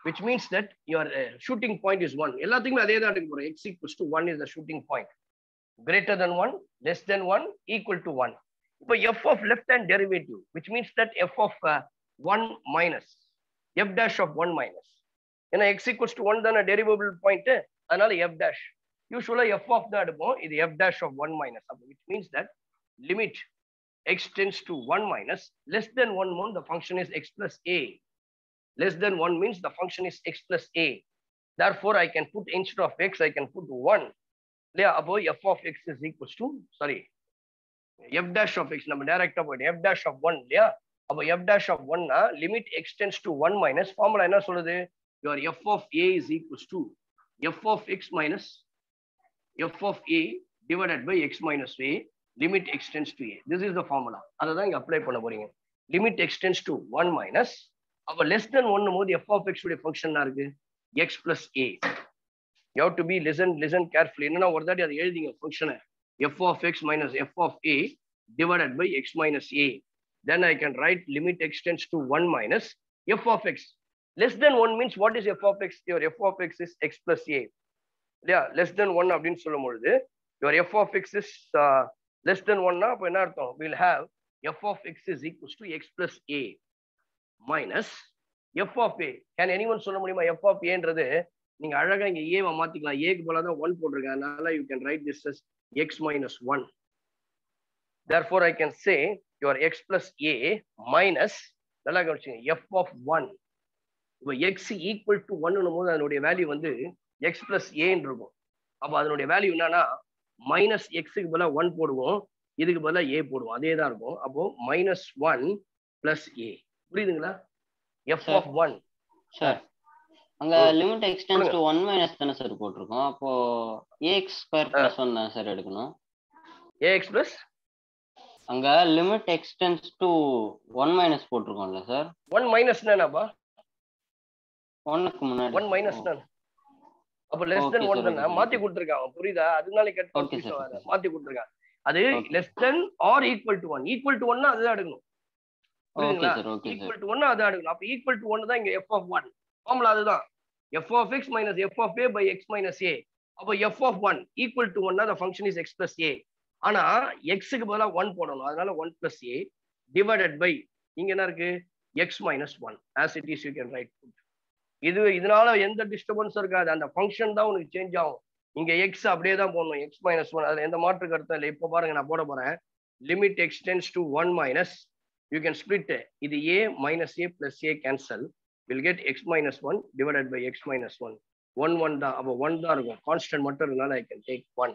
which means that your shooting point is 1. X equals to 1 is the shooting point. Greater than 1, less than 1, equal to 1. But f of left hand derivative, which means that f of 1 minus, f dash of 1 minus. X equals to 1 then a derivable point, another f dash. Usually f of that is the f dash of 1 minus, which means that limit x tends to 1 minus, less than 1 more, the function is x plus a. Less than 1 means the function is x plus a. Therefore, I can put instead of x, I can put 1. Above f of x is equals to, sorry, f dash of x, number direct about f dash of 1. Above f dash of 1, limit x tends to 1 minus, formula your f of a is equals to f of x minus f of a divided by x minus a, limit x tends to a. This is the formula. That's apply panna. Limit x tends to 1 minus, less than 1 mode f of x function x plus a. You have to be listen carefully. Now what that is function f of x minus f of a divided by x minus a. Then I can write limit x tends to 1 minus f of x. Less than 1 means what is f of x? Your f of x is x plus a. Yeah, less than 1 your f of x is less than 1 now, we'll have f of x is equals to x plus a minus f of a. Can anyone say f of a என்றது நீங்க அழகா இங்க a வ மாத்திக்கலாம். a க்கு பதிலா தான் 1 போட்டுருக்கேன். அதனால you can write this as x minus 1. Therefore I can say your x plus a minus நல்லா கவனிச்சுங்க f of 1. இப்போ x equal to 1 னும்போது அதனுடைய வேல்யூ வந்து x plus a ன்னு இருக்கும். அப்ப அதனுடைய வேல்யூ என்னன்னா minus x க்கு பதிலா 1 போடுவோம், இதுக்கு பதிலா a போடுவோம். அதே தான் இருக்கும். அப்போ minus 1 plus a. புரியுதுங்களா? f of 1. சார் அங்க லிமிட் எக்ஸ்டென்ஸ் டு 1 மைனஸ் தானே சார் போட்டுருக்கோம். அப்போ ax ஸ்கொயர் பிளஸ் 1 தான் சார் எடுக்கணும். ax பிளஸ் அங்க லிமிட் எக்ஸ்டென்ஸ் டு 1 மைனஸ் போட்டுருக்கோம்ல சார். 1 மைனஸ் என்னப்பா? 1 க்கு முன்னாடி 1 மைனஸ் தான். அப்ப லெஸ் தென் 1 தான மாத்தி கொடுத்திருக்காங்க. புரியுதா? அதனால கட் கன்ஃபியூஷன் ஆகுது. மாத்தி கொடுத்திருக்காங்க. அது less than or equal to 1. Equal to 1 னா அதுதான் எடுக்கணும். புரியுதுங்களா? ஈக்குவல் டு 1 னா அதுதான் எடுக்கணும். அப்ப ஈக்குவல் டு 1 தான் இங்க f of 1. ஃபார்முலா அதுதான். f of x minus f of a by x minus a. அப்ப f of 1 equal to 1 the function is x plus a. ஆனா x க்கு பதிலா 1 போடணும். அதனால 1 plus a divided by இங்க என்ன இருக்கு x minus 1 as it is you can write. இதனால எந்த டிஸ்டர்பன்ஸ் இருக்காது. அந்த ஃபங்க்ஷன் தான் உங்களுக்கு சேஞ்ச் ஆகும். இங்க x அப்படியே தான் போடணும். x minus 1 அதுல எந்த மாற்று கருத்தும் இல்லை. இப்போ பாருங்க நான் போட போறேன். limit x tends to 1 minus, you can split இது a minus a plus a cancel. We'll get x minus 1 divided by x minus 1. 1 தான். அப்போ 1 தான் இருக்கும். கான்ஸ்டன்ட் மட்டும் இருந்தாலும் I can take 1.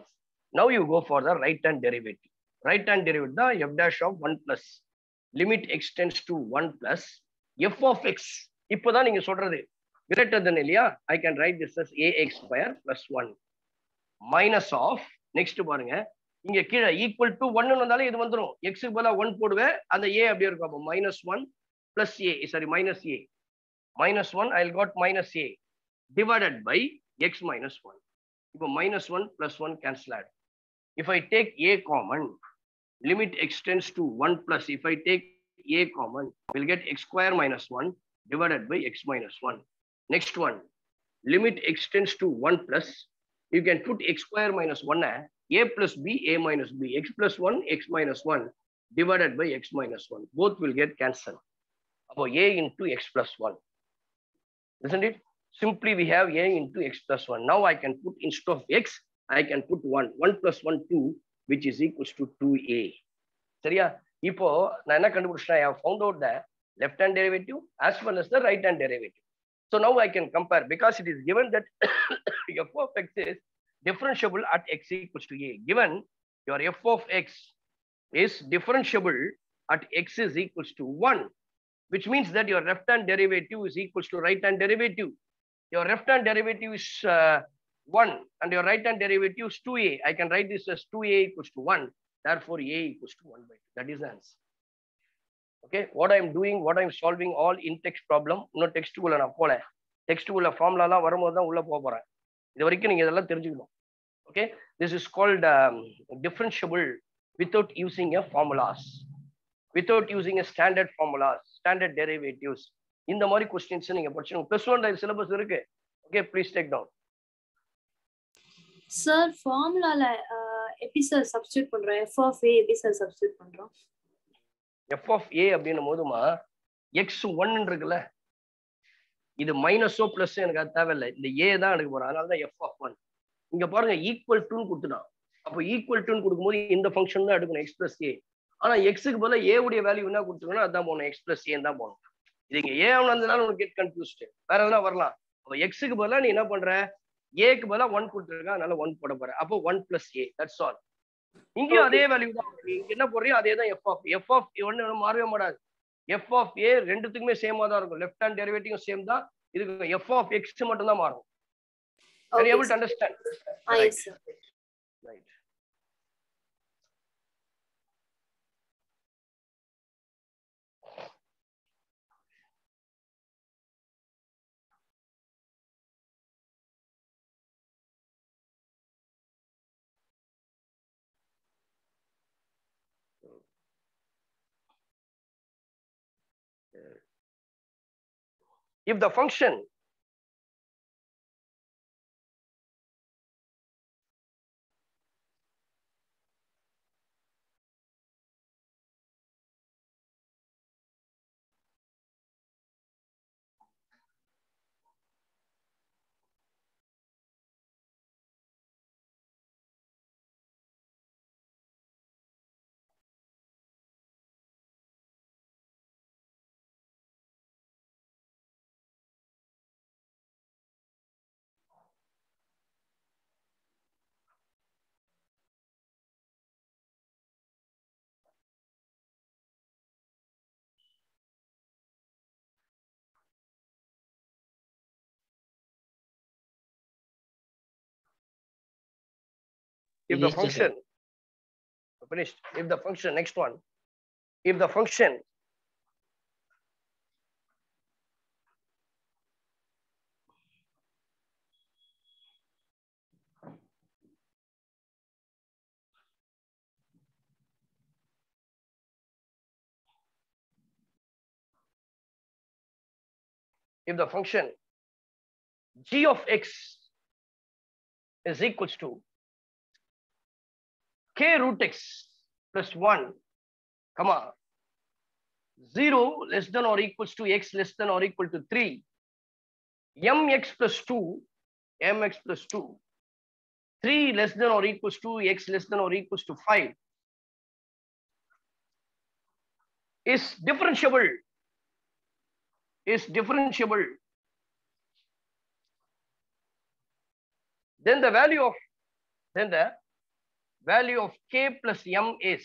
Now you go for the right hand derivative. Right hand derivative தான் f dash of 1 plus. Limit x tends to 1 plus f of x. இப்போதான் நீங்க சொல்றது greater than இல்லையா? I can write this as ax square plus 1 minus of, next பாருங்க இங்க கீழே equal to 1 வந்தாலே இது வந்துரும். x க்கு பதிலா 1 போடுவேன். அந்த a அப்படியே இருக்கும். அப்போ minus 1 plus a, sorry minus a. Minus 1, I'll got minus a divided by x minus 1. இப்போ minus 1 plus 1 cancelled. If I take a common, limit x tends to 1 plus. If I take a common, we'll get x square minus 1 divided by x minus 1. Next one, limit x tends to 1 plus. You can put x square minus 1, a plus b, a minus b, x plus 1, x minus 1 divided by x minus 1. Both will get cancelled. About a into x plus 1. Isn't it? Simply we have a into x plus 1. Now I can put instead of x, I can put 1. 1 plus 1, 2, which is equals to 2a. சரியா? இப்போ நான் என்ன கண்டுபிடிச்சேன்? I have found out the left hand derivative as well as the right hand derivative. So now I can compare because it is given that f of x is differentiable at x equals to a. Given your f of x is differentiable at x is equals to 1. Which means that your left hand derivative is equals to right hand derivative. Your left hand derivative is 1 and your right hand derivative is 2a. I can write this as 2a equals to 1. Therefore, a equals to 1 by 2. That is the answer. Okay, what I am doing, what I am solving all in text problem. No text kulla na pole. Text kulla formula la varumbodhu dhaan ulla poporen. Idu varaikum neenga idella therinjukkom. Okay, this is called differentiable without using a formulas, without using a standard formulas, standard derivatives. இந்த மாதிரி questions நீங்க படிச்சீங்க. Plus 1 syllabus இருக்கு. Okay, please take down. Sir, formula எப்படி sir substitute பண்றோம்? f of a எப்படி sir substitute பண்றோம்? f of a அப்படின்னும் போதுமா x1 இருக்குல்ல, இது மைனஸோ பிளஸ் எனக்கு அது தேவையில்லை, இந்த a தான் எடுக்க போறேன். அதனால தான் f of 1. இங்க பாருங்க ஈக்குவல் டுன்னு கொடுத்துட்டான். அப்போ ஈக்குவல் டுன்னு கொடுக்கும்போது இந்த ஃபங்க்ஷன் தான் எடுக்கணும், x plus a. ஆனா எக்ஸுக்கு பதிலா a உடைய வேல்யூ என்ன கொடுத்துருக்கணும், அதான் போகணும், x plus a தான் போகணும். இது இங்க a வந்ததுனால உனக்கு கெட் கன்ஃபியூஸ்ட். வேற எதுனா வரலாம். அப்போ எக்ஸுக்கு பதிலா நீ என்ன பண்ற, ஏக்கு பதிலா 1 கொடுத்துருக்கா, அதனால 1 போட போற. அப்போ 1 plus a, that's all. இங்கேயும் அதே வேல்யூ தான். நீங்க என்ன போடுறீங்க அதே தான் f of a. ஒன்னு மாறவே மாட்டாது. f of a ரெண்டுத்துக்குமே சேமா தான் இருக்கும். லெஃப்ட் ஹேண்ட் டெரிவேட்டிவ் சேம் தான். இதுக்கு f of x மட்டும் தான் மாறும். Are you able to understand? Yes sir. Right. If the function if the function finished, if the function, next one, if the function g of x is equals to k root x plus 1, comma 0 less than or equals to x less than or equal to 3, mx plus 2, mx plus 2, 3 less than or equals to x less than or equals to 5 is differentiable, is differentiable. Then the value of k plus m is,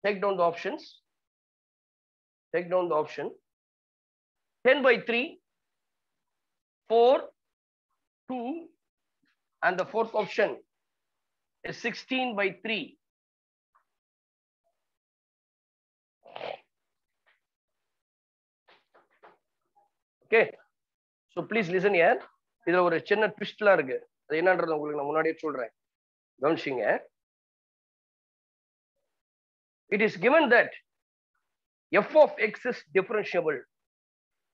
take down the options, take down the option, 10 by 3, 4, 2, and the fourth option is 16 by 3. Okay, so please listen here. இதுல ஒரு சின்ன ட்விஸ்ட்லாம் இருக்கு. அது என்னன்றது உங்களுக்கு நான் முன்னாடியே சொல்றேன், கவனிச்சிங்க. It is given that f of x is differentiable.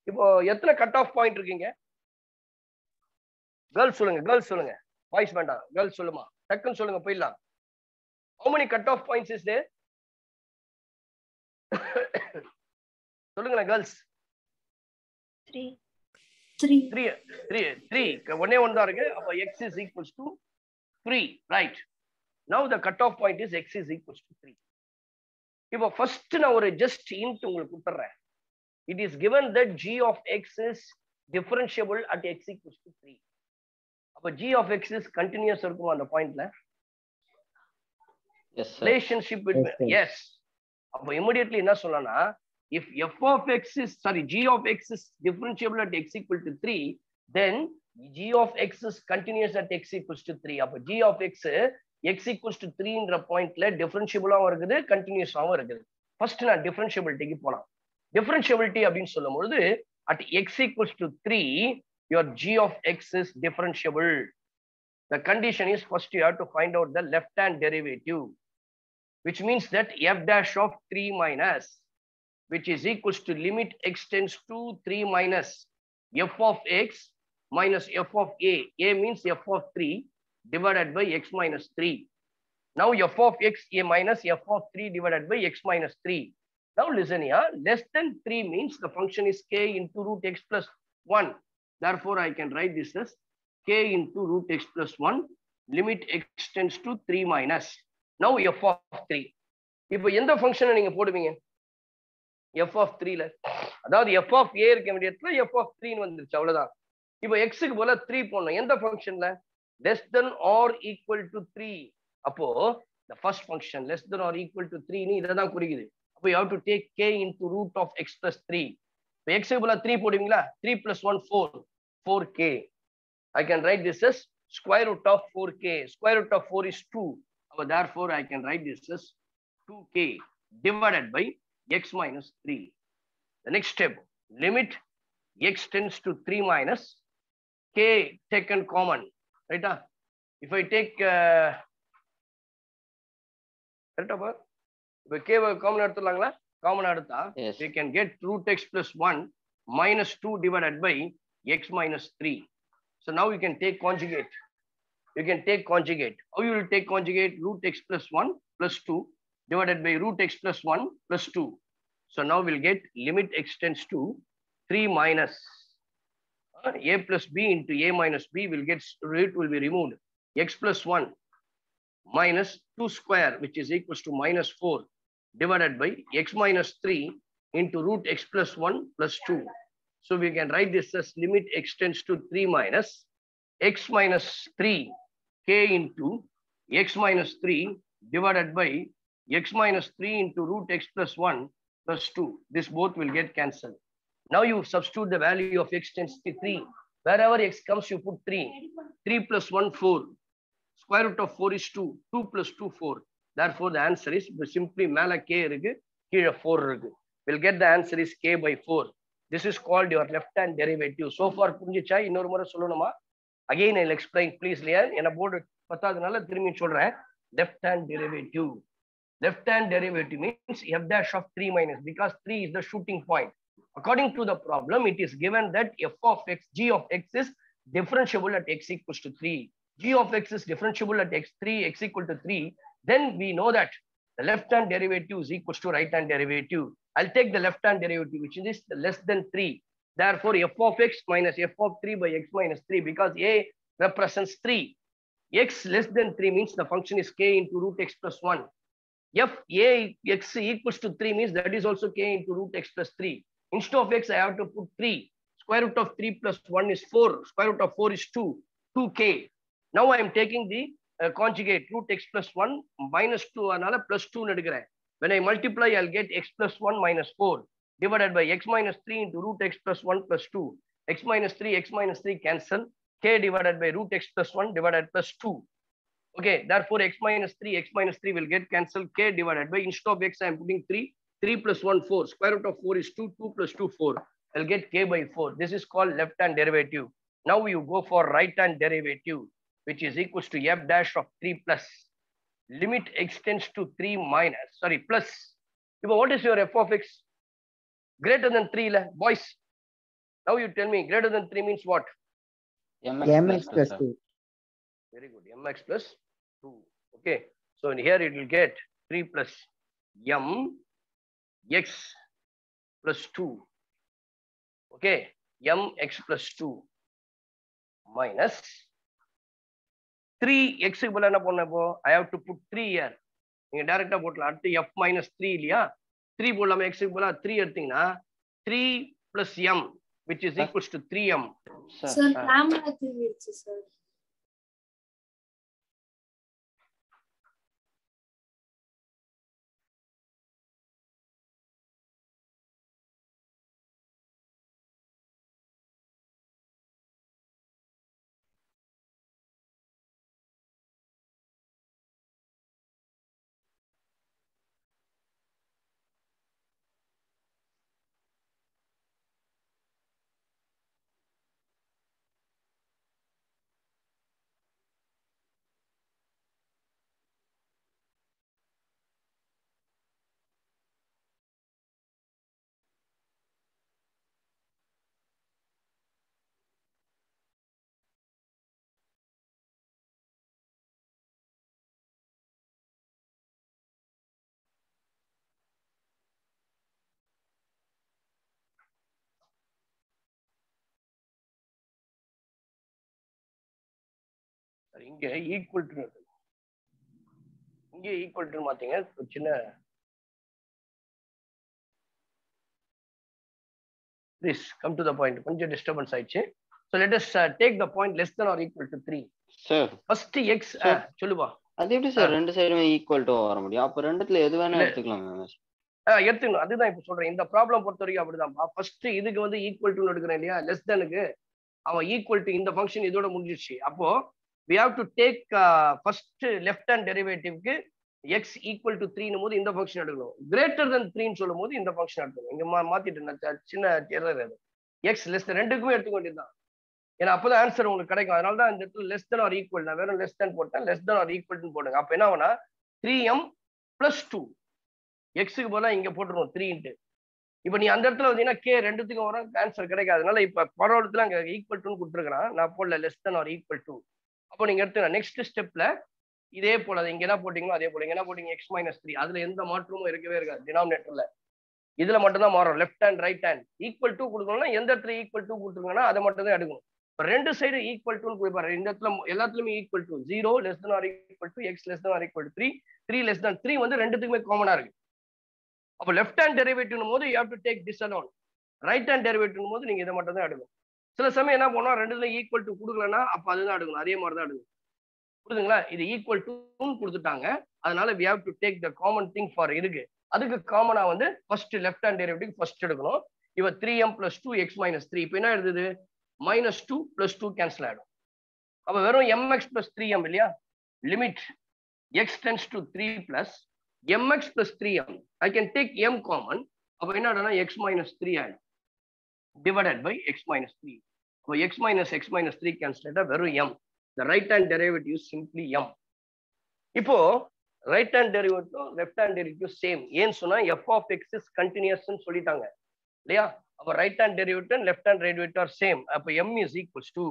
இப்போ எத்தனை கட் ஆஃப் பாயிண்ட் இருக்கீங்க? கேர்ள்ஸ் சொல்லுங்க, கேர்ள்ஸ் சொல்லுங்க, பாய்ஸ் வேண்டாம், கேர்ள்ஸ் சொல்லுமா, டக்குன்னு சொல்லுங்க போயிடலாம். How many cut off points is there? சொல்லுங்களேன் கேர்ள்ஸ். 3 ஒன்னே ஒன் தான் இருக்கு. அப்ப x is equals to 3, right? Now the cut off point is x is equals to 3. இப்போ ஃபர்ஸ்ட் நான் ஒரு ஜஸ்ட் இன்ட் உங்களுக்கு கொடுத்துறேன். It is given that g of x is differentiable at x equals to 3. அப்ப g of x is continuous இருக்குமா அந்த பாயிண்ட்ல? Yes sir. Relationship between, yes. அப்ப immediately என்ன சொல்லலாம்னா, if f of x is, g of x is differentiable at x equal to 3, then g of x is continuous at x equals to 3. அப்ப g of x equals to 3 ன்ற பாயிண்ட்ல டிஃபரன்ஷியபிளாவும் இருக்குது, கண்டினியூஸாவும் இருக்குது. First நான் டிஃபரன்ஷியபிலிட்டிக்கு போலாம். Differentiability அப்படின்னு சொல்லும்போது at x equals to 3, your g of x is differentiable. The condition is first you have to find out the left hand derivative. which means that f dash of 3 minus, which is equals to limit x tends to 3 minus f of x minus f of a. A means f of 3 divided by x minus 3. Now f of x a minus f of 3 divided by x minus 3. Now listen here, less than 3 means the function is k into root x plus 1. Therefore, I can write this as k into root x plus 1, limit x tends to 3 minus. Now f of 3. இப்போ எந்த ஃபங்க்ஷனை நீங்க போடுவீங்க? f of 3 ல அதாவது f of a இருக்க வேண்டியதுல f of 3 ன்னு வந்துருச்சு, அவ்வளவுதான். இப்போ x க்கு போல 3 போடணும். எந்த ஃபங்க்ஷன்ல? less than or equal to 3. அப்போ the first function less than or equal to 3 ன்னு இத தான் குறிக்குது. அப்போ you have to take k into root of x plus 3. இப்போ x க்கு போல 3 போடுவீங்களா? 3 plus 1 4, 4k. I can write this as square root of 4k. Square root of 4 is 2. So therefore, I can write this as 2k divided by x minus 3. The next step, limit x tends to 3 minus k taken common. Right? If I take k common எடுத்துலாங்களா? Common எடுத்தா we can get root x plus 1 minus 2 divided by x minus 3. So now you can take conjugate. You can take conjugate. How you will take conjugate? Root x plus 1 plus 2 divided by root x plus 1 plus 2. So now we'll get limit x tends to 3 minus a plus b into a minus b will get root will be removed. X plus 1 minus 2 square, which is equals to minus 4 divided by x minus 3 into root x plus 1 plus 2. So we can write this as limit x tends to 3 minus x minus 3 k into x minus 3 divided by x minus 3 into root x plus 1 plus 2. This both will get cancelled. Now you substitute the value of x tends to 3. Wherever x comes, you put 3. 3 plus 1, 4. Square root of 4 is 2. 2 plus 2, 4. Therefore, the answer is simply mala k irukku, kizha 4 irukku. We'll get the answer is k by 4. This is called your left hand derivative. So far, புரிஞ்சிச்சா? இன்னொரு முறை சொல்லணுமா? Again, I'll explain, please. என்ன board பத்தாதனால திரும்பி சொல்றேன். Left hand derivative. Left hand derivative means f dash of 3 minus, because 3 is the shooting point. According to the problem, it is given that f of x, g of x is differentiable at x equals to 3. G of x is differentiable at x3, x equal to 3. Then we know that the left hand derivative is equals to right hand derivative. I'll take the left hand derivative, which is less than 3. Therefore, f of x minus f of 3 by x minus 3, because a represents 3. X less than 3 means the function is k into root x plus 1. F a x equals to 3 means that is also k into root x plus 3. Instead of x, I have to put 3. Square root of 3 plus 1 is 4. Square root of 4 is 2. 2k. Now I am taking the conjugate root x plus 1 minus 2 another plus 2 எடுக்கிறேன். When I multiply, I'll get x plus 1 minus 4 divided by x minus 3 into root x plus 1 plus 2. X minus 3 cancel. K divided by root x plus 1 divided plus 2. Okay, therefore x minus 3 will get cancelled. K divided by, instead of x, I am putting 3. 3 plus 1, 4. Square root of 4 is 2. 2 plus 2, 4. I'll get k by 4. This is called left hand derivative. Now you go for right hand derivative, which is equals to f dash of 3 plus. Limit x tends to 3 minus, sorry, plus. What is your f of x? Greater than 3, boys. Now you tell me, greater than 3 means what? mx plus 2. Very good, mx plus 2. Okay, so in here it will get 3 plus m x plus 2. Okay, mx plus 2 minus 3x க்கு என்ன பண்ணப்போ, I have to put 3 here. நீங்க டைரக்டா போடலாம். அடுத்து f minus 3 இல்லையா? 3 போடலாமா? x க்கு 3 எடுத்தீங்கன்னா 3 plus m, which is equals to 3m. Sir, lambda 3 இருக்கு sir. இங்க ஈக்குவல் டு இங்க ஈக்குவல் டு மாத்தீங்க சின்ன please come to the point. கொஞ்சம் டிஸ்டர்பன்ஸ் ஆயிடுச்சு. So let us take the point less than or equal to 3. Sir First x சொல்லுவா. அது எப்படி sir ரெண்டு சைடுமே ஈக்குவல் டு வர முடியும்? அப்ப ரெண்டுத்துல எது வேணா எடுத்துக்கலாம். எடுத்துக்கணும். அதுதான் இப்ப சொல்றேன். இந்த ப்ராப்ளம் பொறுத்த வரைக்கும் அப்படிதான்ப்பா. ஃபர்ஸ்ட் இதுக்கு வந்து ஈக்குவல் டு எடுக்கிறேன் இல்லையா, லெஸ் தேனுக்கு அவன் ஈக்குவல் டு இந்த ஃபங்க்ஷன் இதோட முடிஞ்சிருச்சு. அப்போ we have to take first left hand டெரிவேட்டிவ்க்கு x equal to 3 போது இந்த ஃபங்க்ஷன் எடுக்கணும். கிரேட்டர் than 3 சொல்லும் போது இந்த ஃபங்க்ஷன் எடுக்கணும். இங்க மாத்திட்டு சின்ன எரர் அது. x less than ரெண்டுக்குமே எடுத்துக்க வேண்டியதுதான். ஏன்னா அப்பதான் ஆன்சர் உங்களுக்கு கிடைக்கும். அதனால தான் இந்த இடத்துல லெஸ் தென் ஆர் ஈக்குவல், நான் வெறும் லெஸ் தென் போட்டேன், லெஸ் தென் ஆர் ஈக்குவல் போடுங்க. அப்ப என்ன ஆகும்னா 3m + 2 எக்ஸுக்கு போல இங்க போட்டுருவோம் 3 இப்ப நீ அந்த இடத்துல வந்தீங்கன்னா k ரெண்டுத்துக்கும் வரும், ஆன்சர் கிடைக்காது. அதனால இப்ப பரவலத்துல அங்க ஈக்குவல் டு கொடுத்துருக்கான், நான் போடல less than or equal to. அப்போ நீங்க எடுத்துங்க நெக்ஸ்ட் ஸ்டெப்ல இதே போல இங்க என்ன போட்டீங்களோ அதே போல இங்க என்ன போட்டீங்க x - 3. அதுல எந்த மாற்றமும் இருக்கவே இருக்காது டினாமினேட்டர்ல. இதுல மட்டும் தான் மாறும். Left hand right hand equal to கொடுக்கணும்னா எந்த இடத்துல ஈக்குவல் டு கொடுத்துருங்கன்னா அதை மட்டும் தான் எடுக்கணும். ரெண்டு சைடு ஈக்குவல் டு கொடுப்பாரு. இந்த இடத்துல எல்லாத்துலயுமே equal to 0 less than or equal to x less than or equal to 3 3 less than 3 வந்து ரெண்டுத்துக்குமே காமனா இருக்கு. அப்ப லெஃப்ட் ஹேண்ட் டெரிவேட்டிவ் போது you have to take this alone. Right hand derivative போது நீங்க இதை மட்டும் தான் எடுக்கணும். சில சமயம் என்ன பண்ணுவோம், ரெண்டுல ஈக்குவல் டு கொடுக்கலன்னா அப்ப அதுதான் எடுக்கணும், அதே மாதிரி தான் எடுக்கணும். புரியுதுங்களா? இது ஈக்குவல் டு கொடுத்துட்டாங்க, அதனால we have to take the common thing for இருக்கு. அதுக்கு காமனா வந்து first left hand derivative first எடுக்கணும். இவ 3m + 2 x - 3. இப்போ என்ன எழுதுது, -2 + 2 கேன்சல் ஆயிடும். அப்ப வெறும் mx + 3m இல்லையா, limit x tends to 3 plus mx + 3m. I can take m common. அப்ப என்ன ஆகும்னா x - 3 ஆயிடும் divided by x - 3. அப்ப x - x - 3 கேன்சல் ஆயிட்டா வெறும் m. The right hand derivative is simply m. இப்போ right hand derivative left hand derivative same. ஏன்னு சொன்னா f of x is continuous ன்னு சொல்லிட்டாங்க இல்லையா. அப்ப right hand derivative left hand derivative R same. அப்ப m is equals to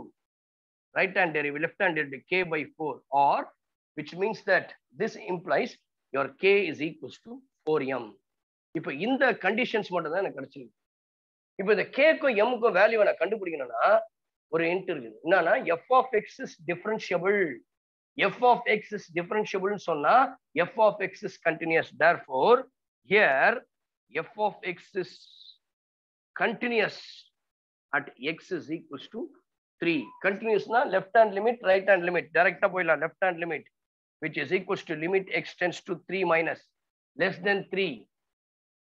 right hand derivative left hand derivative k by 4, or which means that this implies your k is equals to 4m. இப்போ இந்த conditions மட்டும் தான் எனக்கு கிடைச்சிருக்கு. இப்போ இந்த k-க்கும் m-க்கும் value நான் கண்டுபிடிக்கணும்னா ஒரு hint இருக்குது. என்னன்னா f of x is differentiable. f of x is differentiable சொன்னா f of x is continuous. Therefore here f of x is continuous at x is equals to 3. Continuous na left hand limit right hand limit direct போயிடலாம். left hand limit which is equals to limit x tends to 3 minus less than 3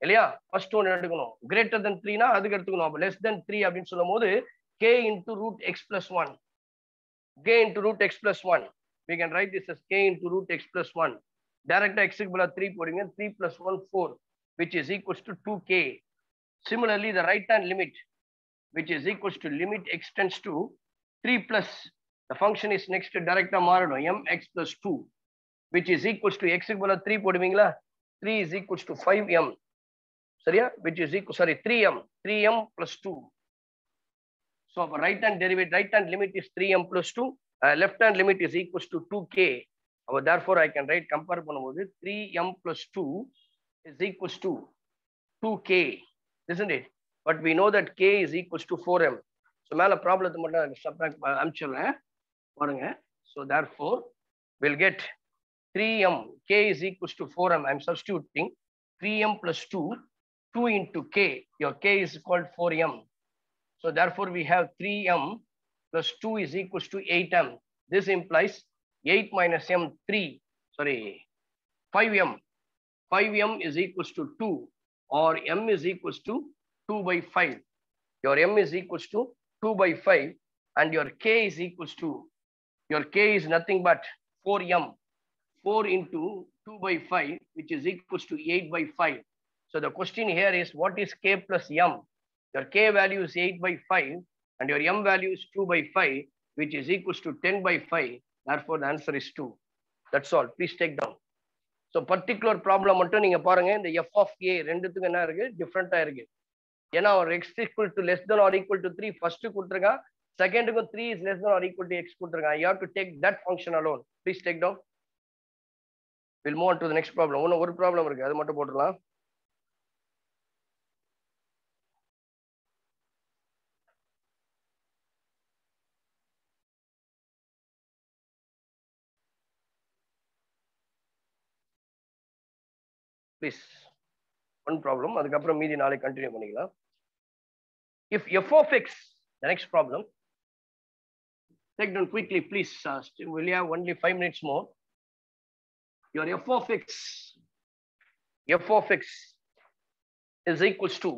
இல்லையா. First one எடுக்கணும். greater than 3 னா அதுக்கு எடுத்துக்கணும். அப்ப less than 3 அப்படின்னு சொல்லும்போது k into root x plus 1, k into root x plus 1. We can write this as k into root x plus 1. Direct x க்கு பதிலா 3 போடுங்க. 3 plus 1 4 which is equals to 2k. Similarly the right hand limit which is equals to limit x tends to 3 plus the function is next to direct மாறணும் mx plus 2 which is equals to x க்கு பதிலா 3 போடுவீங்களா. 3 is equals to 5m சரியா, which is equal 3m plus 2. So right hand derivative right hand limit is 3m plus 2, left hand limit is equals to 2k. Therefore I can write compare பண்ணும்போது 3m plus 2 is equals to 2k, isn't it? But we know that k is equals to 4m. So மேல ப்ராப்ளத்தை மட்டும் subtract அனுப்பிச்சிடுறேன் பாருங்க. So therefore we'll get 3m, k is equals to 4m. I'm substituting 3m plus 2 into k. Your k is called 4m. So therefore we have 3m plus 2 is equals to 8m. This implies 8 minus m 3, sorry 5m. 5m is equals to 2, or m is equals to 2 by 5. Your m is equals to 2 by 5 and your k is equals to, your k is nothing but 4m. 4 into 2 by 5 which is equals to 8 by 5. So the question here is what is k plus m? Your k value is 8 by 5 and your m value is 2 by 5 which is equals to 10 by 5. Therefore the answer is 2. That's all. Please take down. So particular problem மட்டும் நீங்க பாருங்க. இந்த f of a ரெண்டுத்துக்கு என்ன இருக்கு, டிஃபரெண்டா இருக்கு. ஏன்னா ஒரு x equal to less than or equal to 3 first கொடுத்துருக்கான், செகண்டுக்கு 3 is less than or equal to x கொடுத்துருக்கான். You have to take that function alone. Please take down. We'll move on to the next problem. ஒரு problem இருக்கு, அது மட்டும் போட்டுடலாம். please. One problem. அதுக்கப்புறம் மீதி நாளை கண்டினியூ பண்ணிக்கலாம். If f of x, the next problem. Take down quickly, please. We'll have only 5 minutes more. Your f of x is equals to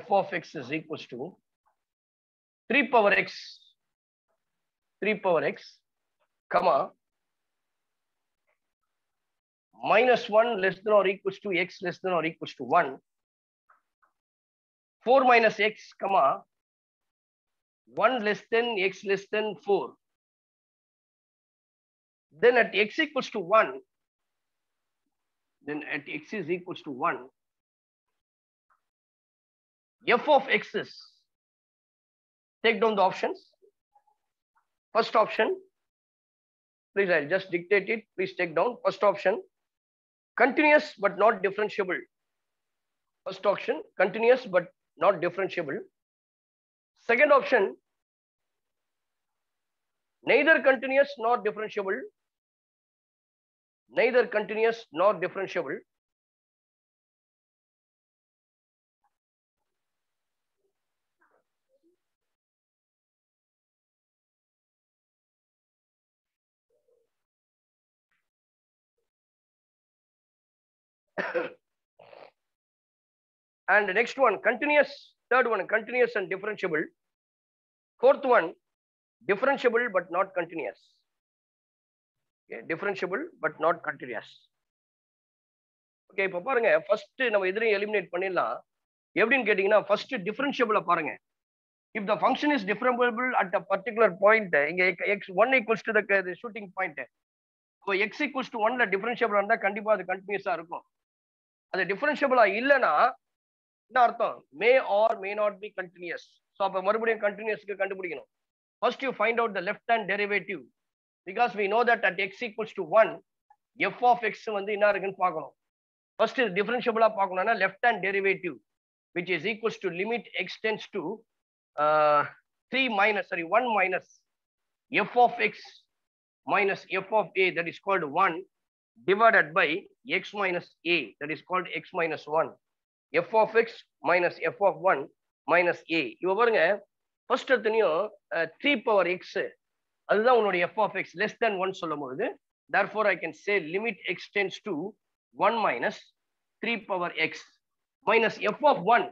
f of x is equals to 3 power x, comma, minus 1 less than or equals to x less than or equals to 1, 4 minus x, comma, 1 less than x less than 4. Then at x equals to 1, f of x is, take down the options. First option, please, I'll just dictate it. Please take down. First option, continuous but not differentiable. First option, continuous but not differentiable. Second option, neither continuous nor differentiable. Neither continuous nor differentiable. And the next one, continuous. Third one, continuous and differentiable. Fourth one, differentiable but not continuous. Okay, differentiable but not continuous. Okay, இப்போ பாருங்க, first நம்ம எதிரையும் eliminate பண்ணிடலாம். எப்படின்னு கேட்டீங்கன்னா, first differentiable பாருங்க. If the function is differentiable at a particular point, இங்க x1 equals to the shooting point. இப்போ x equals to 1ல differentiable இருந்தா கண்டிப்பா அது continuous இருக்கும். அது differentiable இல்லனா என்ன அர்த்தம்? May or may not be continuous. So அப்ப மறுபடியும் continuousக்கு கண்டுபிடிக்கணும். First you find out the left hand derivative, because we know that at x equals to 1, f of x வந்து என்ன இருக்குன்னு பார்க்கணும். First is differentiable பார்க்கணும்னா left hand derivative, which is equals to limit x tends to 1 minus f of x minus f of a, that is called 1, divided by x minus a, that is called x minus 1. f of x minus f of 1 minus a. இவ பாருங்க, first எடுத்தனையும் 3 power x, அதுதான் உன்னுடைய f of x less than 1 சொல்லும் பொழுது, therefore I can say limit x tends to 1 minus 3 power x minus f of 1.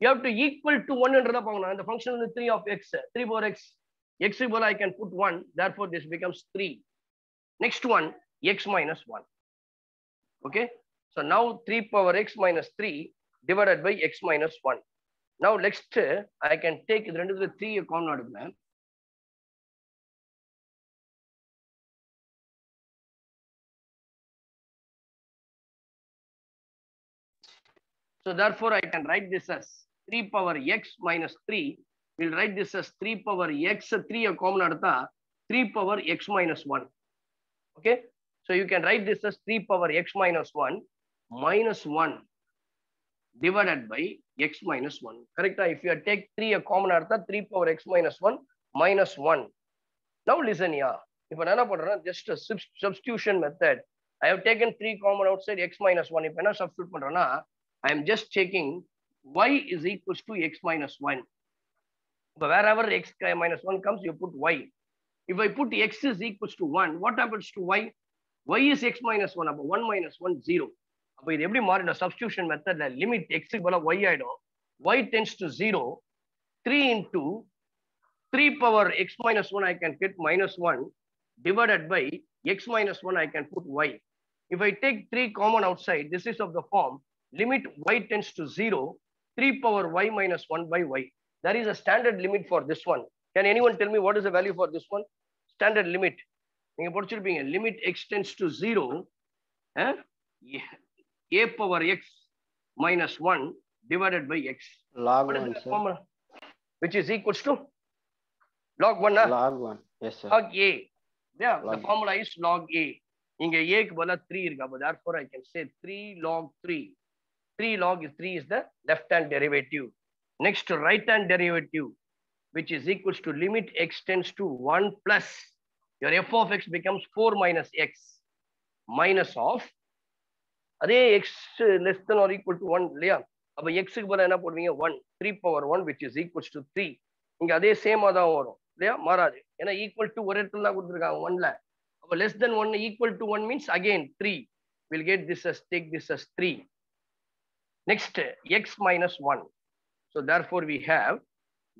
You have to equal to 1 என்றத பார்க்கணும். இந்த function வந்து 3 of x, 3 power x, x equal I can put 1, therefore this becomes 3. Next one, x minus 1. Okay, so now 3 power x minus 3 divided by x minus 1. Now next I can take இது ரெண்டுத்துல 3 common எடுக்கலாம். So therefore I can write this as 3 power x minus 3. We'll write this as 3 power x, 3 common எடுத்தா 3 power x minus 1. Okay, so you can write this as 3 power x minus 1 minus 1 divided by x minus 1. Correct? If you take 3 common எடுத்தா 3 power x minus 1 minus 1. Now listen here. If I என்ன பண்றேன்னா just a substitution method. I have taken 3 common outside x minus 1. If I என்ன substitute பண்றேன்னா, I am just taking y is equals to x minus 1. But wherever x minus 1 comes, you put y. If I put x is equals to 1, what happens to y? Y is x minus 1. அப்போ 1 minus 1, 0. அப்போ இது எப்படி மாறிடும்? Substitution method limit x போல y ஆயிடும். Y tends to 0. 3 into 3 power x minus 1 I can get minus 1 divided by x minus 1 I can put y. If I take 3 common outside, this is of the form limit y tends to 0, 3 power y minus 1 by y. There is a standard limit for this one. Can anyone tell me what is the value for this one? Standard limit. நீங்க படிச்சிருப்பீங்க, limit x tends to 0, a power x minus 1 divided by x. Log what 1, is the sir. formula? Which is equals to log 1. Log 1. Yes, sir. Log a. Yeah, log the formula is log a. இங்க a க்கு பதிலா 3 இருக்கு. அப்ப therefore I can say 3 log 3. 3 log 3 is the left hand derivative. Next, right hand derivative, which is equals to limit x tends to 1 plus your f of x becomes 4 minus x minus of அதே x less than or equal to 1 இல்லையா? அப்ப x க்கு பதிலா என்ன போடுவீங்க? 1 3 power 1 which is equals to 3. இங்க அதே சேமா தான் வரும் இல்லையா? மாறாது. ஏன்னா ஈக்குவல் டு ஒரு இடத்துல தான் கொடுத்துருக்காங்க 1ல. அப்ப less than 1 equal to 1 means again 3. We'll get this as, take this as 3. Next, x minus 1. So therefore we have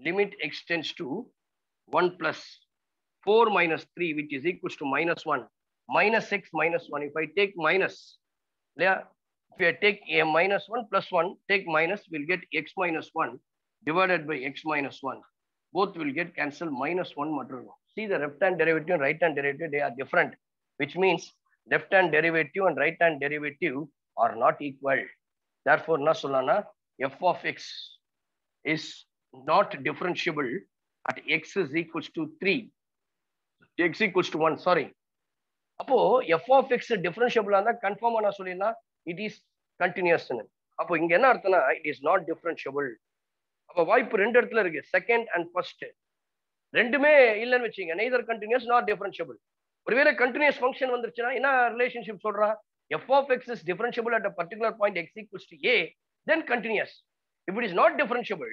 limit x tends to 1 plus 4 minus 3 which is equals to minus 1 minus x minus 1. If I take minus, yeah, if I take a minus 1 plus 1, take minus, we'll get x minus 1 divided by x minus 1. Both will get cancelled, minus 1 material. See the left hand derivative and right hand derivative, they are different, which means left hand derivative and right hand derivative are not equal. Therefore, na solana, f of x is not differentiable at x is equals to 3. X equals to 1, sorry. அப்போ f of x differentiable ஆனா கன்ஃபார்மா நான் சொல்லிடலாம் it is continuous. அப்போ இங்க என்ன அர்த்தம்னா it is not differentiable. அப்ப வாய்ப்பு ரெண்டு இடத்துல இருக்கு, செகண்ட் அண்ட் ஃபர்ஸ்ட். ரெண்டுமே இல்லைன்னு வச்சுங்க, neither continuous nor differentiable. ஒருவேளை கண்டினியூஸ் ஃபங்க்ஷன் வந்துருச்சுன்னா என்ன ரிலேஷன்ஷிப் சொல்றான்? f of x is differentiable at a particular point x equals to a, then continuous. If it is not differentiable,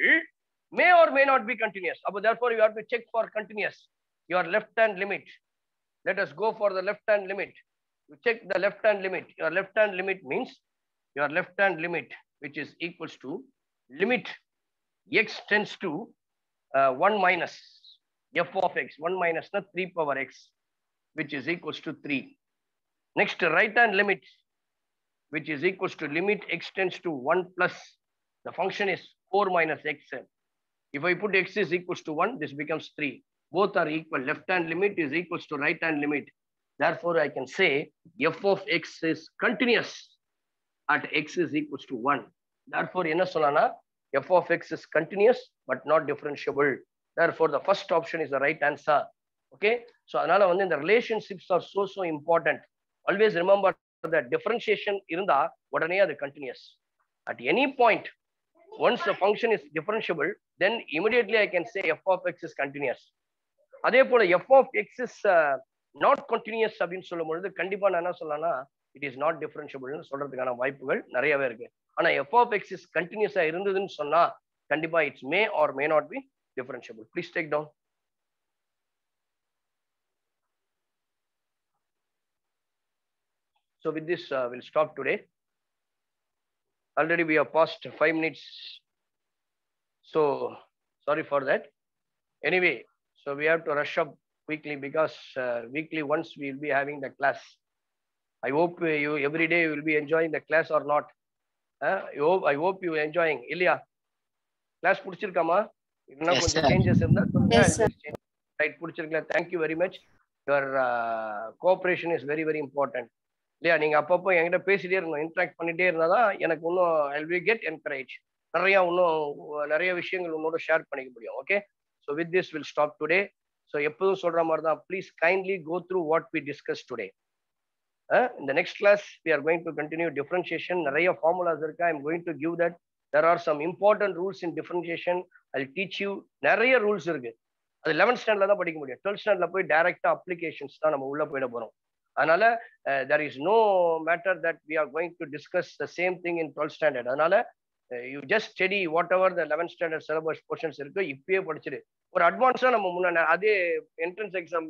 may or may not be continuous. Therefore, you have to check for continuous. Your left hand limit. Let us go for the left hand limit. You check the left hand limit. Your left hand limit means your left hand limit, which is equals to limit x tends to 1 minus f of x, 1 minus 3 power x, which is equals to 3. Next, right hand limit, which is equals to limit x tends to 1 plus, the function is 4 minus x. If I put x is equals to 1, this becomes 3. Both are equal. Left hand limit is equals to right hand limit. Therefore, I can say f of x is continuous at x is equals to 1. Therefore, enna solana, f of x is continuous but not differentiable. Therefore, the first option is the right answer. Okay. So, anala வந்து the relationships are so important. Always remember that differentiation irunda உடனே அது continuous. At any point, once the function is differentiable, then immediately I can say f of x is continuous. அதே போல f of x is not continuous அப்படின்னு சொல்லும் பொழுது கண்டிப்பா நான் என்ன சொல்லலாம்னா it is not differentiable சொல்றதுக்கான வாய்ப்புகள் நிறையவே இருக்கு. ஆனா f of x is continuous இருந்ததுன்னு சொன்னா கண்டிப்பா it may or may not be differentiable. Please take down. So with this, we'll stop today. Already we have passed 5 minutes. So sorry for that. Anyway, so we have to rush up quickly because weekly once we will be having the class. I hope you every day you will be enjoying the class or not. I hope you enjoying. Ilya, class pudichirukama? Idna konja changes irundha solunga. Right, pudichirukla. Thank you very much. Your cooperation is very important. இல்லையா? நீங்க அப்பப்போ என்கிட்ட பேசிட்டே இருந்தோம், interact பண்ணிட்டே இருந்தாதான் எனக்கு இன்னும் ஐ வில் கெட் என்கரேஜ், நிறைய விஷயங்கள் உன்னோட ஷேர் பண்ணிக்க முடியும். Okay. So with this will stop today. So எப்போதும் சொல்ற மாதிரி தான், please kindly go through what we discuss today. இந்த next class we are going to continue differentiation. நிறைய ஃபார்முலாஸ் இருக்கு. I am going to give that. There are some important rules in differentiation. I teach you. நிறைய rules இருக்கு. அது 11th ஸ்டாண்டர்ட்ல தான் படிக்க முடியும். 12th ஸ்டாண்டர்ட்ல போய் டைரக்டா அப்ளிகேஷன்ஸ் தான் நம்ம உள்ள போயிட போறோம். அதனால there is no matter that we are going to discuss the same thing in 12th standard. அதனால you just study whatever the 11th standard syllabus portions இருக்கு, இப்பயே படிச்சிடு. ஒரு அட்வான்ஸா நம்ம முன்ன அதே என்ட்ரன்ஸ் எக்ஸாம்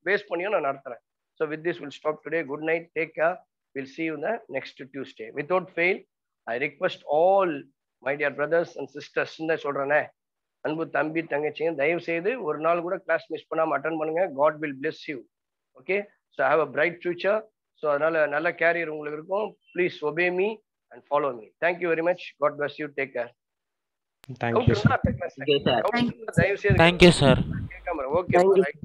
பேஸ் பண்ணியும் நான் நடத்துறேன். So with this we'll stop today. Good night. Take care. We'll see you the next Tuesday. Without fail, I request all my dear brothers and sisters, சொல்றேனே, அன்பு தம்பி தங்கச்சிங்க, தயவு செய்து ஒரு நாள் கூட கிளாஸ் மிஸ் பண்ணாம அட்டெண்ட் பண்ணுங்க. God will bless you. Okay. So I have a bright future. So அதனால நல்ல கேரியர் உங்களுக்கு இருக்கும். Please obey me and follow me. Thank you very much. God bless you. Take care. Thank you, sir. Thank you, sir. Okay, right.